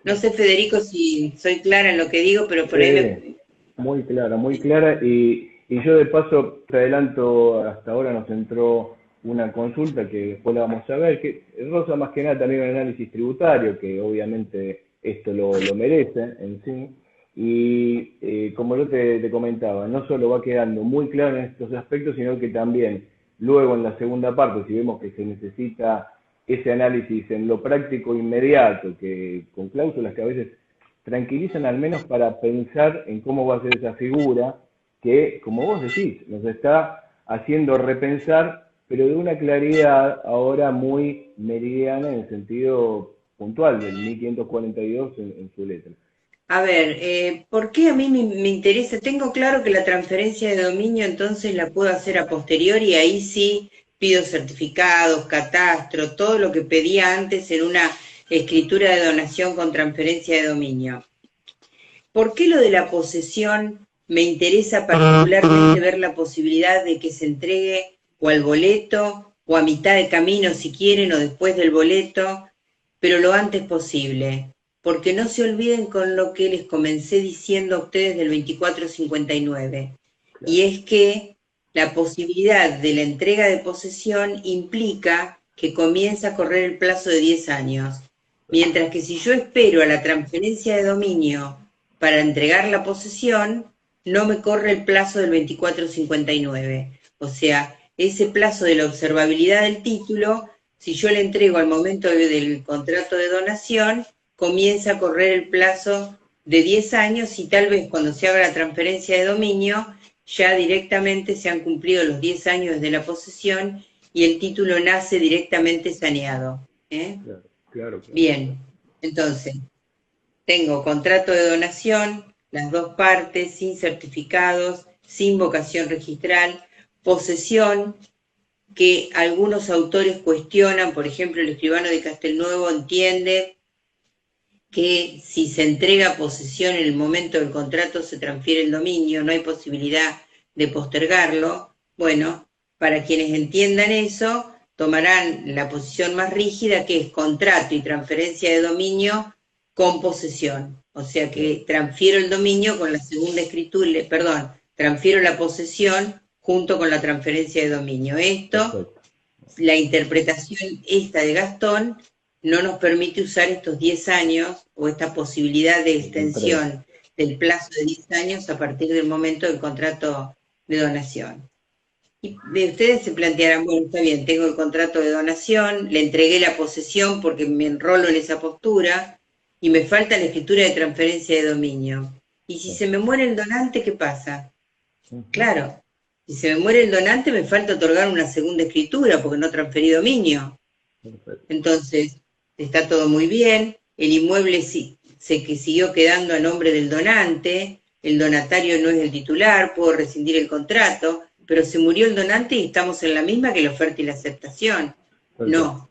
No sé, Federico, si soy clara en lo que digo, pero por ahí muy clara. Y yo de paso te adelanto, hasta ahora nos entró una consulta que después la vamos a ver, que roza más que nada también un análisis tributario, que obviamente esto lo merece en sí. Y como yo te comentaba, no solo va quedando muy claro en estos aspectos, sino que también luego en la segunda parte, si vemos que se necesita ese análisis en lo práctico inmediato, que con cláusulas que a veces tranquilizan al menos para pensar en cómo va a ser esa figura, que, como vos decís, nos está haciendo repensar, pero de una claridad ahora muy meridiana en el sentido puntual del 1542 en su letra. A ver, ¿por qué a mí me interesa? Tengo claro que la transferencia de dominio entonces la puedo hacer a posteriori y ahí sí pido certificados, catastro, todo lo que pedía antes en una escritura de donación con transferencia de dominio. ¿Por qué lo de la posesión me interesa particularmente ver la posibilidad de que se entregue o al boleto o a mitad de camino si quieren o después del boleto, pero lo antes posible? Porque no se olviden con lo que les comencé diciendo a ustedes del 2459, y es que la posibilidad de la entrega de posesión implica que comienza a correr el plazo de 10 años, mientras que si yo espero a la transferencia de dominio para entregar la posesión, no me corre el plazo del 2459. O sea, ese plazo de la observabilidad del título, si yo le entrego al momento del contrato de donación, comienza a correr el plazo de 10 años y tal vez cuando se haga la transferencia de dominio ya directamente se han cumplido los 10 años desde la posesión y el título nace directamente saneado. Claro. Bien. Entonces, tengo contrato de donación, las dos partes, sin certificados, sin vocación registral, posesión, que algunos autores cuestionan, por ejemplo, el escribano de Castelnuovo entiende que si se entrega posesión en el momento del contrato se transfiere el dominio, no hay posibilidad de postergarlo. Bueno, para quienes entiendan eso, tomarán la posición más rígida, que es contrato y transferencia de dominio con posesión. O sea que transfiero el dominio con la segunda escritura, perdón, transfiero la posesión junto con la transferencia de dominio. Esto, la interpretación esta de Gastón, no nos permite usar estos 10 años o esta posibilidad de extensión del plazo de 10 años a partir del momento del contrato de donación. Y ustedes se plantearán, bueno, está bien, tengo el contrato de donación, le entregué la posesión porque me enrolo en esa postura y me falta la escritura de transferencia de dominio. Y si se me muere el donante, ¿qué pasa? Claro, si se me muere el donante me falta otorgar una segunda escritura porque no transferí dominio. Entonces, está todo muy bien, el inmueble que siguió quedando a nombre del donante, el donatario no es el titular, puedo rescindir el contrato, pero se murió el donante y estamos en la misma que la oferta y la aceptación. No,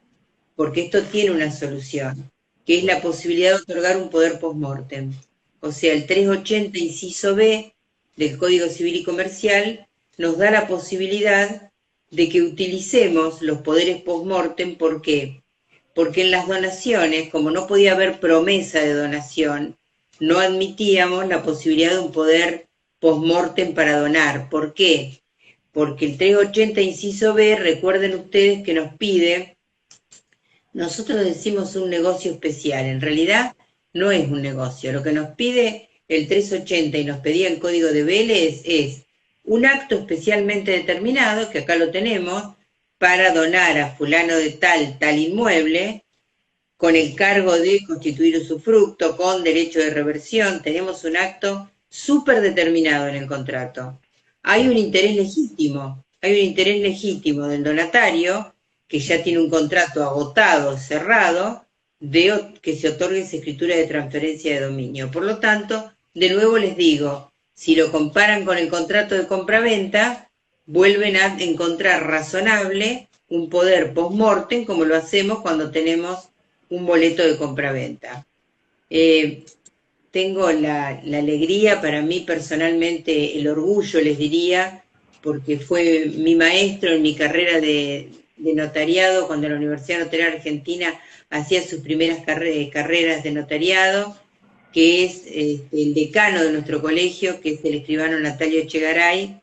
porque esto tiene una solución, que es la posibilidad de otorgar un poder post-mortem. O sea, el 380 inciso B del Código Civil y Comercial nos da la posibilidad de que utilicemos los poderes post-mortem. ¿Por qué? Porque en las donaciones, como no podía haber promesa de donación, no admitíamos la posibilidad de un poder post-mortem para donar. ¿Por qué? Porque el 380 inciso B, recuerden ustedes que nos pide, nosotros decimos un negocio especial, en realidad no es un negocio, lo que nos pide el 380 y nos pedía el Código de Vélez es un acto especialmente determinado, que acá lo tenemos, para donar a fulano de tal inmueble, con el cargo de constituir usufructo, con derecho de reversión. Tenemos un acto súper determinado en el contrato. Hay un interés legítimo del donatario, que ya tiene un contrato agotado, cerrado, de que se otorgue esa escritura de transferencia de dominio. Por lo tanto, de nuevo les digo, si lo comparan con el contrato de compraventa, vuelven a encontrar razonable un poder post-mortem, como lo hacemos cuando tenemos un boleto de compraventa. Tengo la alegría, para mí personalmente el orgullo, les diría, porque fue mi maestro en mi carrera de notariado, cuando la Universidad Notarial Argentina hacía sus primeras carreras de notariado, que es el decano de nuestro colegio, que es el escribano Natalio Echegaray,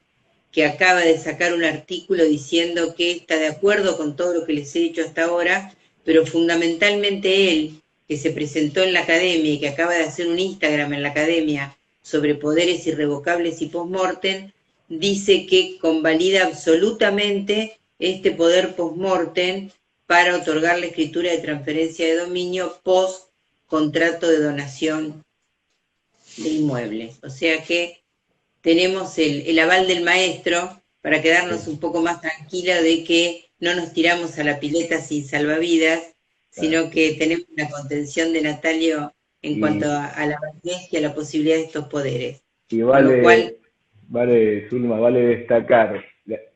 que acaba de sacar un artículo diciendo que está de acuerdo con todo lo que les he dicho hasta ahora, pero fundamentalmente él, que se presentó en la academia y que acaba de hacer un Instagram en la academia sobre poderes irrevocables y post-mortem, dice que convalida absolutamente este poder post-mortem para otorgar la escritura de transferencia de dominio post-contrato de donación de inmuebles. O sea que tenemos el aval del maestro para quedarnos un poco más tranquila de que no nos tiramos a la pileta sin salvavidas, sino que tenemos la contención de Natalio en cuanto a la validez y a la posibilidad de estos poderes. Y vale, Zulma, vale destacar,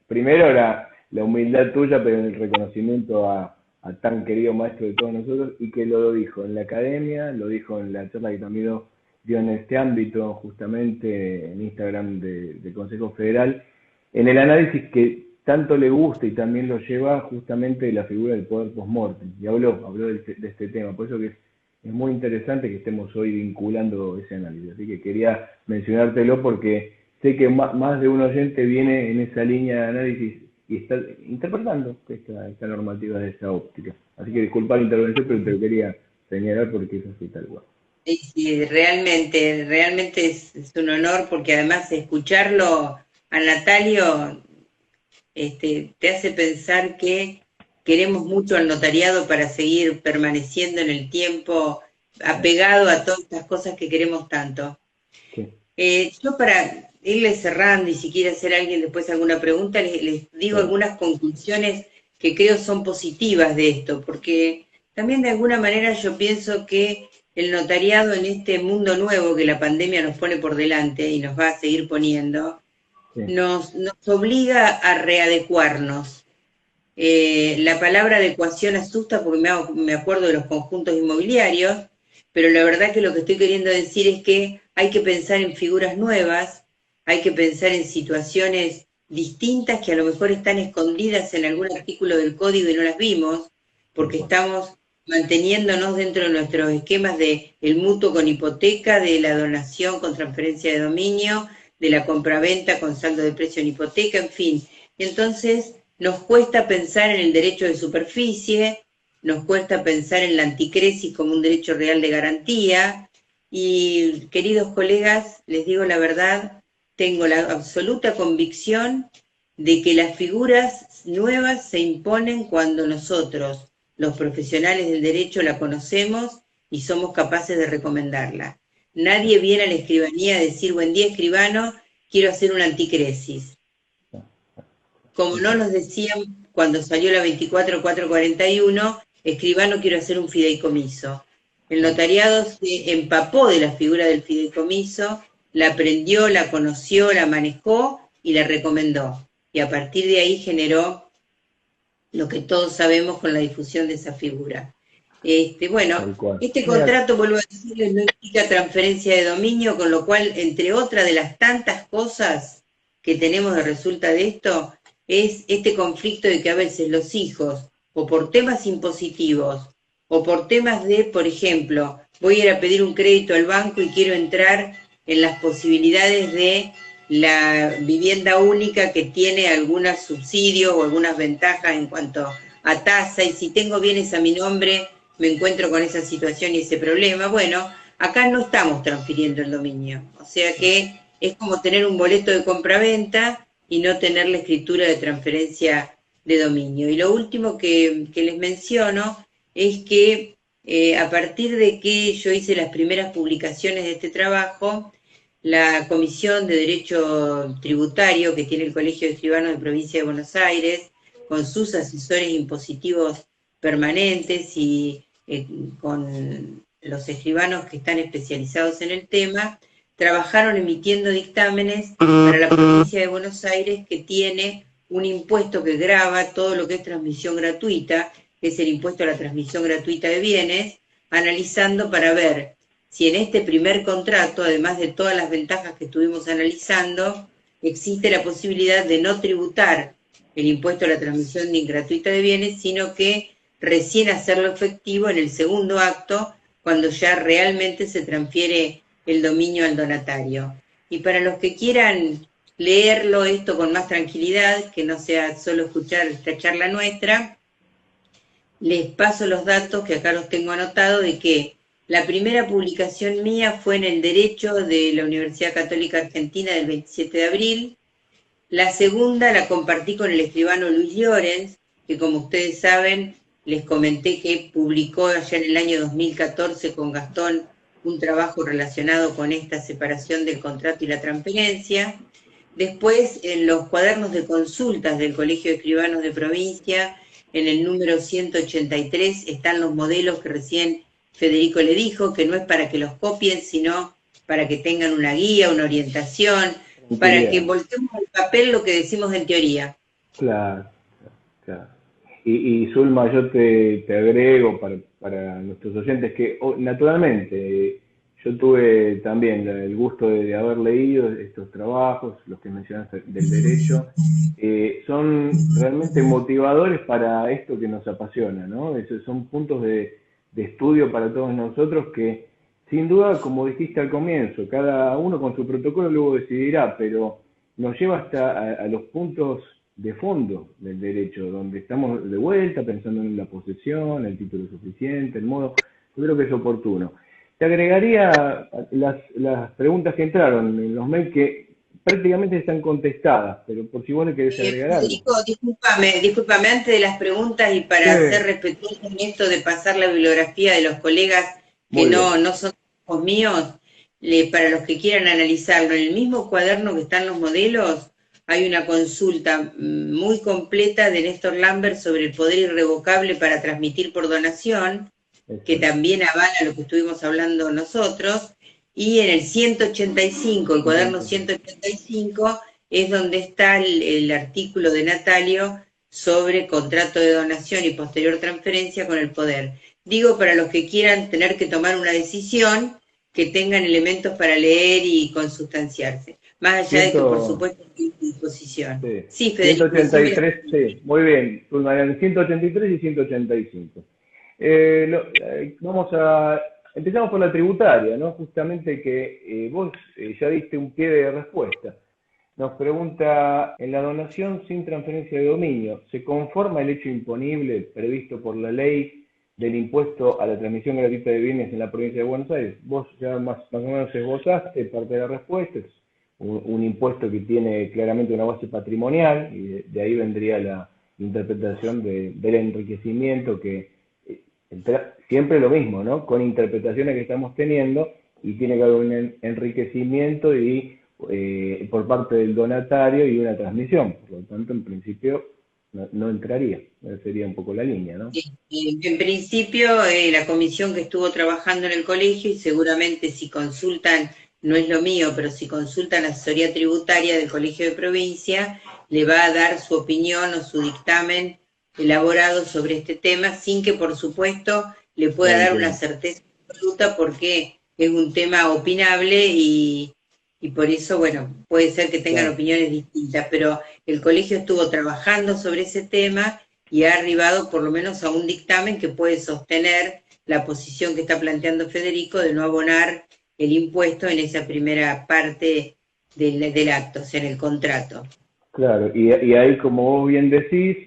primero la humildad tuya, pero el reconocimiento a tan querido maestro de todos nosotros, y que lo dijo en la academia, lo dijo en la charla que también dio en este ámbito, justamente en Instagram de Consejo Federal, en el análisis que tanto le gusta y también lo lleva justamente la figura del poder post-mortem, y habló de este tema, por eso que es muy interesante que estemos hoy vinculando ese análisis, así que quería mencionártelo porque sé que más de un oyente viene en esa línea de análisis y está interpretando esta normativa de esa óptica, así que disculpa la intervención, pero te lo quería señalar porque es así tal cual. Sí, realmente es un honor, porque además escucharlo a Natalio te hace pensar que queremos mucho al notariado para seguir permaneciendo en el tiempo, apegado a todas estas cosas que queremos tanto. Sí. Yo, para irle cerrando, y si quiere hacer alguien después alguna pregunta, les digo algunas conclusiones que creo son positivas de esto, porque también de alguna manera yo pienso que el notariado en este mundo nuevo que la pandemia nos pone por delante y nos va a seguir poniendo, Sí, nos obliga a readecuarnos. La palabra adecuación asusta porque me acuerdo de los conjuntos inmobiliarios, pero la verdad que lo que estoy queriendo decir es que hay que pensar en figuras nuevas, hay que pensar en situaciones distintas que a lo mejor están escondidas en algún artículo del código y no las vimos, tal porque cual. estamos manteniéndonos dentro de nuestros esquemas de el mutuo con hipoteca, de la donación con transferencia de dominio, de la compraventa con saldo de precio en hipoteca, en fin. Entonces, nos cuesta pensar en el derecho de superficie, nos cuesta pensar en la anticresis como un derecho real de garantía, y queridos colegas, les digo la verdad, tengo la absoluta convicción de que las figuras nuevas se imponen cuando nosotros, los profesionales del derecho, la conocemos y somos capaces de recomendarla. Nadie viene a la escribanía a decir, buen día escribano, quiero hacer una anticresis. Como no nos decían cuando salió la 24441, escribano, quiero hacer un fideicomiso. El notariado se empapó de la figura del fideicomiso, la aprendió, la conoció, la manejó y la recomendó. Y a partir de ahí generó lo que todos sabemos con la difusión de esa figura. Bueno, Tal cual. este Mira, contrato, vuelvo a decirles, no implica transferencia de dominio, con lo cual, entre otras de las tantas cosas que tenemos de resulta de esto, es este conflicto de que a veces los hijos, o por temas impositivos, o por temas de, por ejemplo, voy a ir a pedir un crédito al banco y quiero entrar en las posibilidades de la vivienda única que tiene algunos subsidios o algunas ventajas en cuanto a tasa, y si tengo bienes a mi nombre, me encuentro con esa situación y ese problema. Bueno, acá no estamos transfiriendo el dominio, o sea que es como tener un boleto de compraventa y no tener la escritura de transferencia de dominio. Y lo último que les menciono es que a partir de que yo hice las primeras publicaciones de este trabajo, la Comisión de Derecho Tributario que tiene el Colegio de Escribanos de Provincia de Buenos Aires, con sus asesores impositivos permanentes y con los escribanos que están especializados en el tema, trabajaron emitiendo dictámenes para la provincia de Buenos Aires, que tiene un impuesto que grava todo lo que es transmisión gratuita, que es el impuesto a la transmisión gratuita de bienes, analizando para ver si en este primer contrato, además de todas las ventajas que estuvimos analizando, existe la posibilidad de no tributar el impuesto a la transmisión gratuita de bienes, sino que recién hacerlo efectivo en el segundo acto, cuando ya realmente se transfiere el dominio al donatario. Y para los que quieran leerlo esto con más tranquilidad, que no sea solo escuchar esta charla nuestra, les paso los datos que acá los tengo anotados de que la primera publicación mía fue en el Derecho de la Universidad Católica Argentina del 27 de abril. La segunda la compartí con el escribano Luis Llorens, que como ustedes saben, les comenté que publicó allá en el año 2014 con Gastón un trabajo relacionado con esta separación del contrato y la transferencia. Después, en los cuadernos de consultas del Colegio de Escribanos de Provincia, en el número 183, están los modelos que recién Federico le dijo, que no es para que los copien, sino para que tengan una guía, una orientación, para que tranquilidad. volteemos al papel lo que decimos en teoría. Claro, claro. Y Zulma, yo te agrego para nuestros oyentes que naturalmente yo tuve también el gusto de haber leído estos trabajos, los que mencionaste del derecho, son realmente motivadores para esto que nos apasiona, ¿no? Esos son puntos de estudio para todos nosotros que, sin duda, como dijiste al comienzo, cada uno con su protocolo luego decidirá, pero nos lleva hasta a los puntos de fondo del derecho, donde estamos de vuelta pensando en la posesión, el título suficiente, el modo. Yo creo que es oportuno. Te agregaría las preguntas que entraron en los mails que prácticamente están contestadas, pero por si vos le querés agregar algo. Federico, discúlpame, antes de las preguntas y Sí, para ser respetuoso en esto de pasar la bibliografía de los colegas que muy bien. no son hijos míos, para los que quieran analizarlo, en el mismo cuaderno que están los modelos, hay una consulta muy completa de Néstor Lambert sobre el poder irrevocable para transmitir por donación, que también avala lo que estuvimos hablando nosotros, y en el 185, el cuaderno 185, es donde está el artículo de Natalio sobre contrato de donación y posterior transferencia con el poder. Digo, para los que quieran tener que tomar una decisión, que tengan elementos para leer y consustanciarse. Más allá de que, por supuesto, estoy a disposición. Sí, Federico. 183, sí, muy bien. 183 y 185. Empezamos por la tributaria, ¿no? Justamente que vos ya diste un pie de respuesta. Nos pregunta, en la donación sin transferencia de dominio, ¿se conforma el hecho imponible previsto por la ley del impuesto a la transmisión gratuita de bienes en la provincia de Buenos Aires? Vos ya más o menos esbozaste parte de la respuesta. Es un impuesto que tiene claramente una base patrimonial, y de ahí vendría la interpretación del enriquecimiento, que siempre lo mismo, ¿no? Con interpretaciones que estamos teniendo, y tiene que haber un enriquecimiento y por parte del donatario y una transmisión. Por lo tanto, en principio, no entraría. Esa sería un poco la línea, ¿no? En principio, la comisión que estuvo trabajando en el colegio, y seguramente si consultan, no es lo mío, pero si consultan la asesoría tributaria del Colegio de Provincia, le va a dar su opinión o su dictamen elaborado sobre este tema, sin que, por supuesto, le pueda dar una certeza absoluta, porque es un tema opinable y por eso, bueno, puede ser que tengan opiniones distintas, pero el colegio estuvo trabajando sobre ese tema y ha arribado por lo menos a un dictamen que puede sostener la posición que está planteando Federico de no abonar el impuesto en esa primera parte del acto, o sea, en el contrato. Claro, y ahí, como vos bien decís,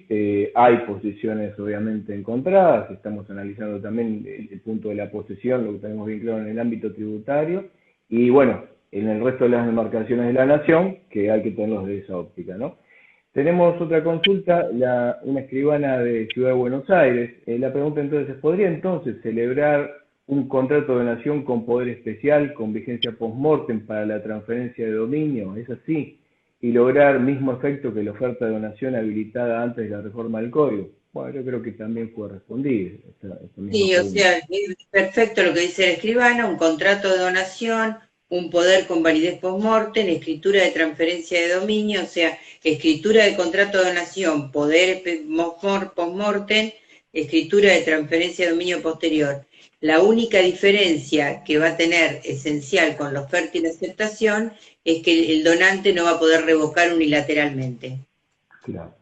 hay posiciones obviamente encontradas. Estamos analizando también el punto de la posesión, lo que tenemos bien claro en el ámbito tributario, y bueno, en el resto de las demarcaciones de la nación, que hay que tenerlos de esa óptica, ¿no? Tenemos otra consulta, una escribana de Ciudad de Buenos Aires. La pregunta entonces, ¿podría entonces celebrar un contrato de donación con poder especial, con vigencia post-mortem para la transferencia de dominio? ¿Es así? Y lograr mismo efecto que la oferta de donación habilitada antes de la reforma del código. Bueno, yo creo que también fue respondido. Sí, o sea, es perfecto lo que dice la escribana, un contrato de donación, un poder con validez post-mortem, escritura de transferencia de dominio, o sea, escritura de contrato de donación, poder post-mortem, escritura de transferencia de dominio posterior. La única diferencia que va a tener esencial con la oferta y la aceptación es que el donante no va a poder revocar unilateralmente. Claro,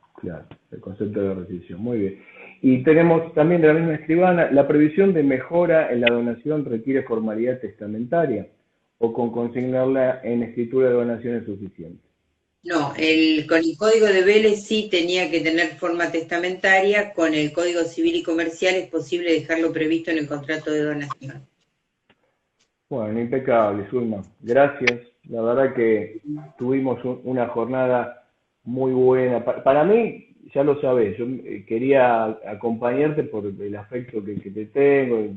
el concepto de rescisión, muy bien. Y tenemos también de la misma escribana, ¿la previsión de mejora en la donación requiere formalidad testamentaria o con consignarla en escritura de donación es suficiente? No, con el Código de Vélez sí tenía que tener forma testamentaria, con el Código Civil y Comercial es posible dejarlo previsto en el contrato de donación. Bueno, impecable, Zulma. Gracias. La verdad que tuvimos una jornada muy buena. Para mí, ya lo sabés, yo quería acompañarte por el afecto que te tengo,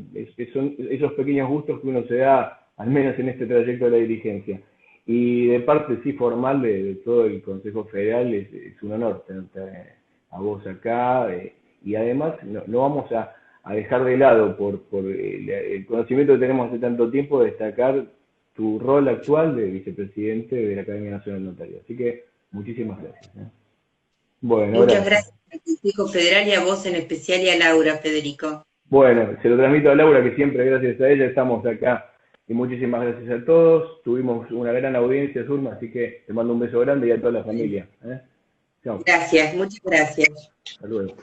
son esos pequeños gustos que uno se da, al menos en este trayecto de la dirigencia. Y de parte, sí, formal de todo el Consejo Federal, es un honor tenerte a vos acá. Y además, no vamos a dejar de lado, por el conocimiento que tenemos hace tanto tiempo, destacar tu rol actual de vicepresidente de la Academia Nacional de Notarios. Así que muchísimas gracias. Bueno, muchas gracias al Consejo Federal y a vos en especial y a Laura, Federico. Bueno, se lo transmito a Laura, que siempre gracias a ella estamos acá. Y muchísimas gracias a todos. Tuvimos una gran audiencia, Zulma, así que te mando un beso grande y a toda la familia. Chao. Gracias, muchas gracias. Hasta luego.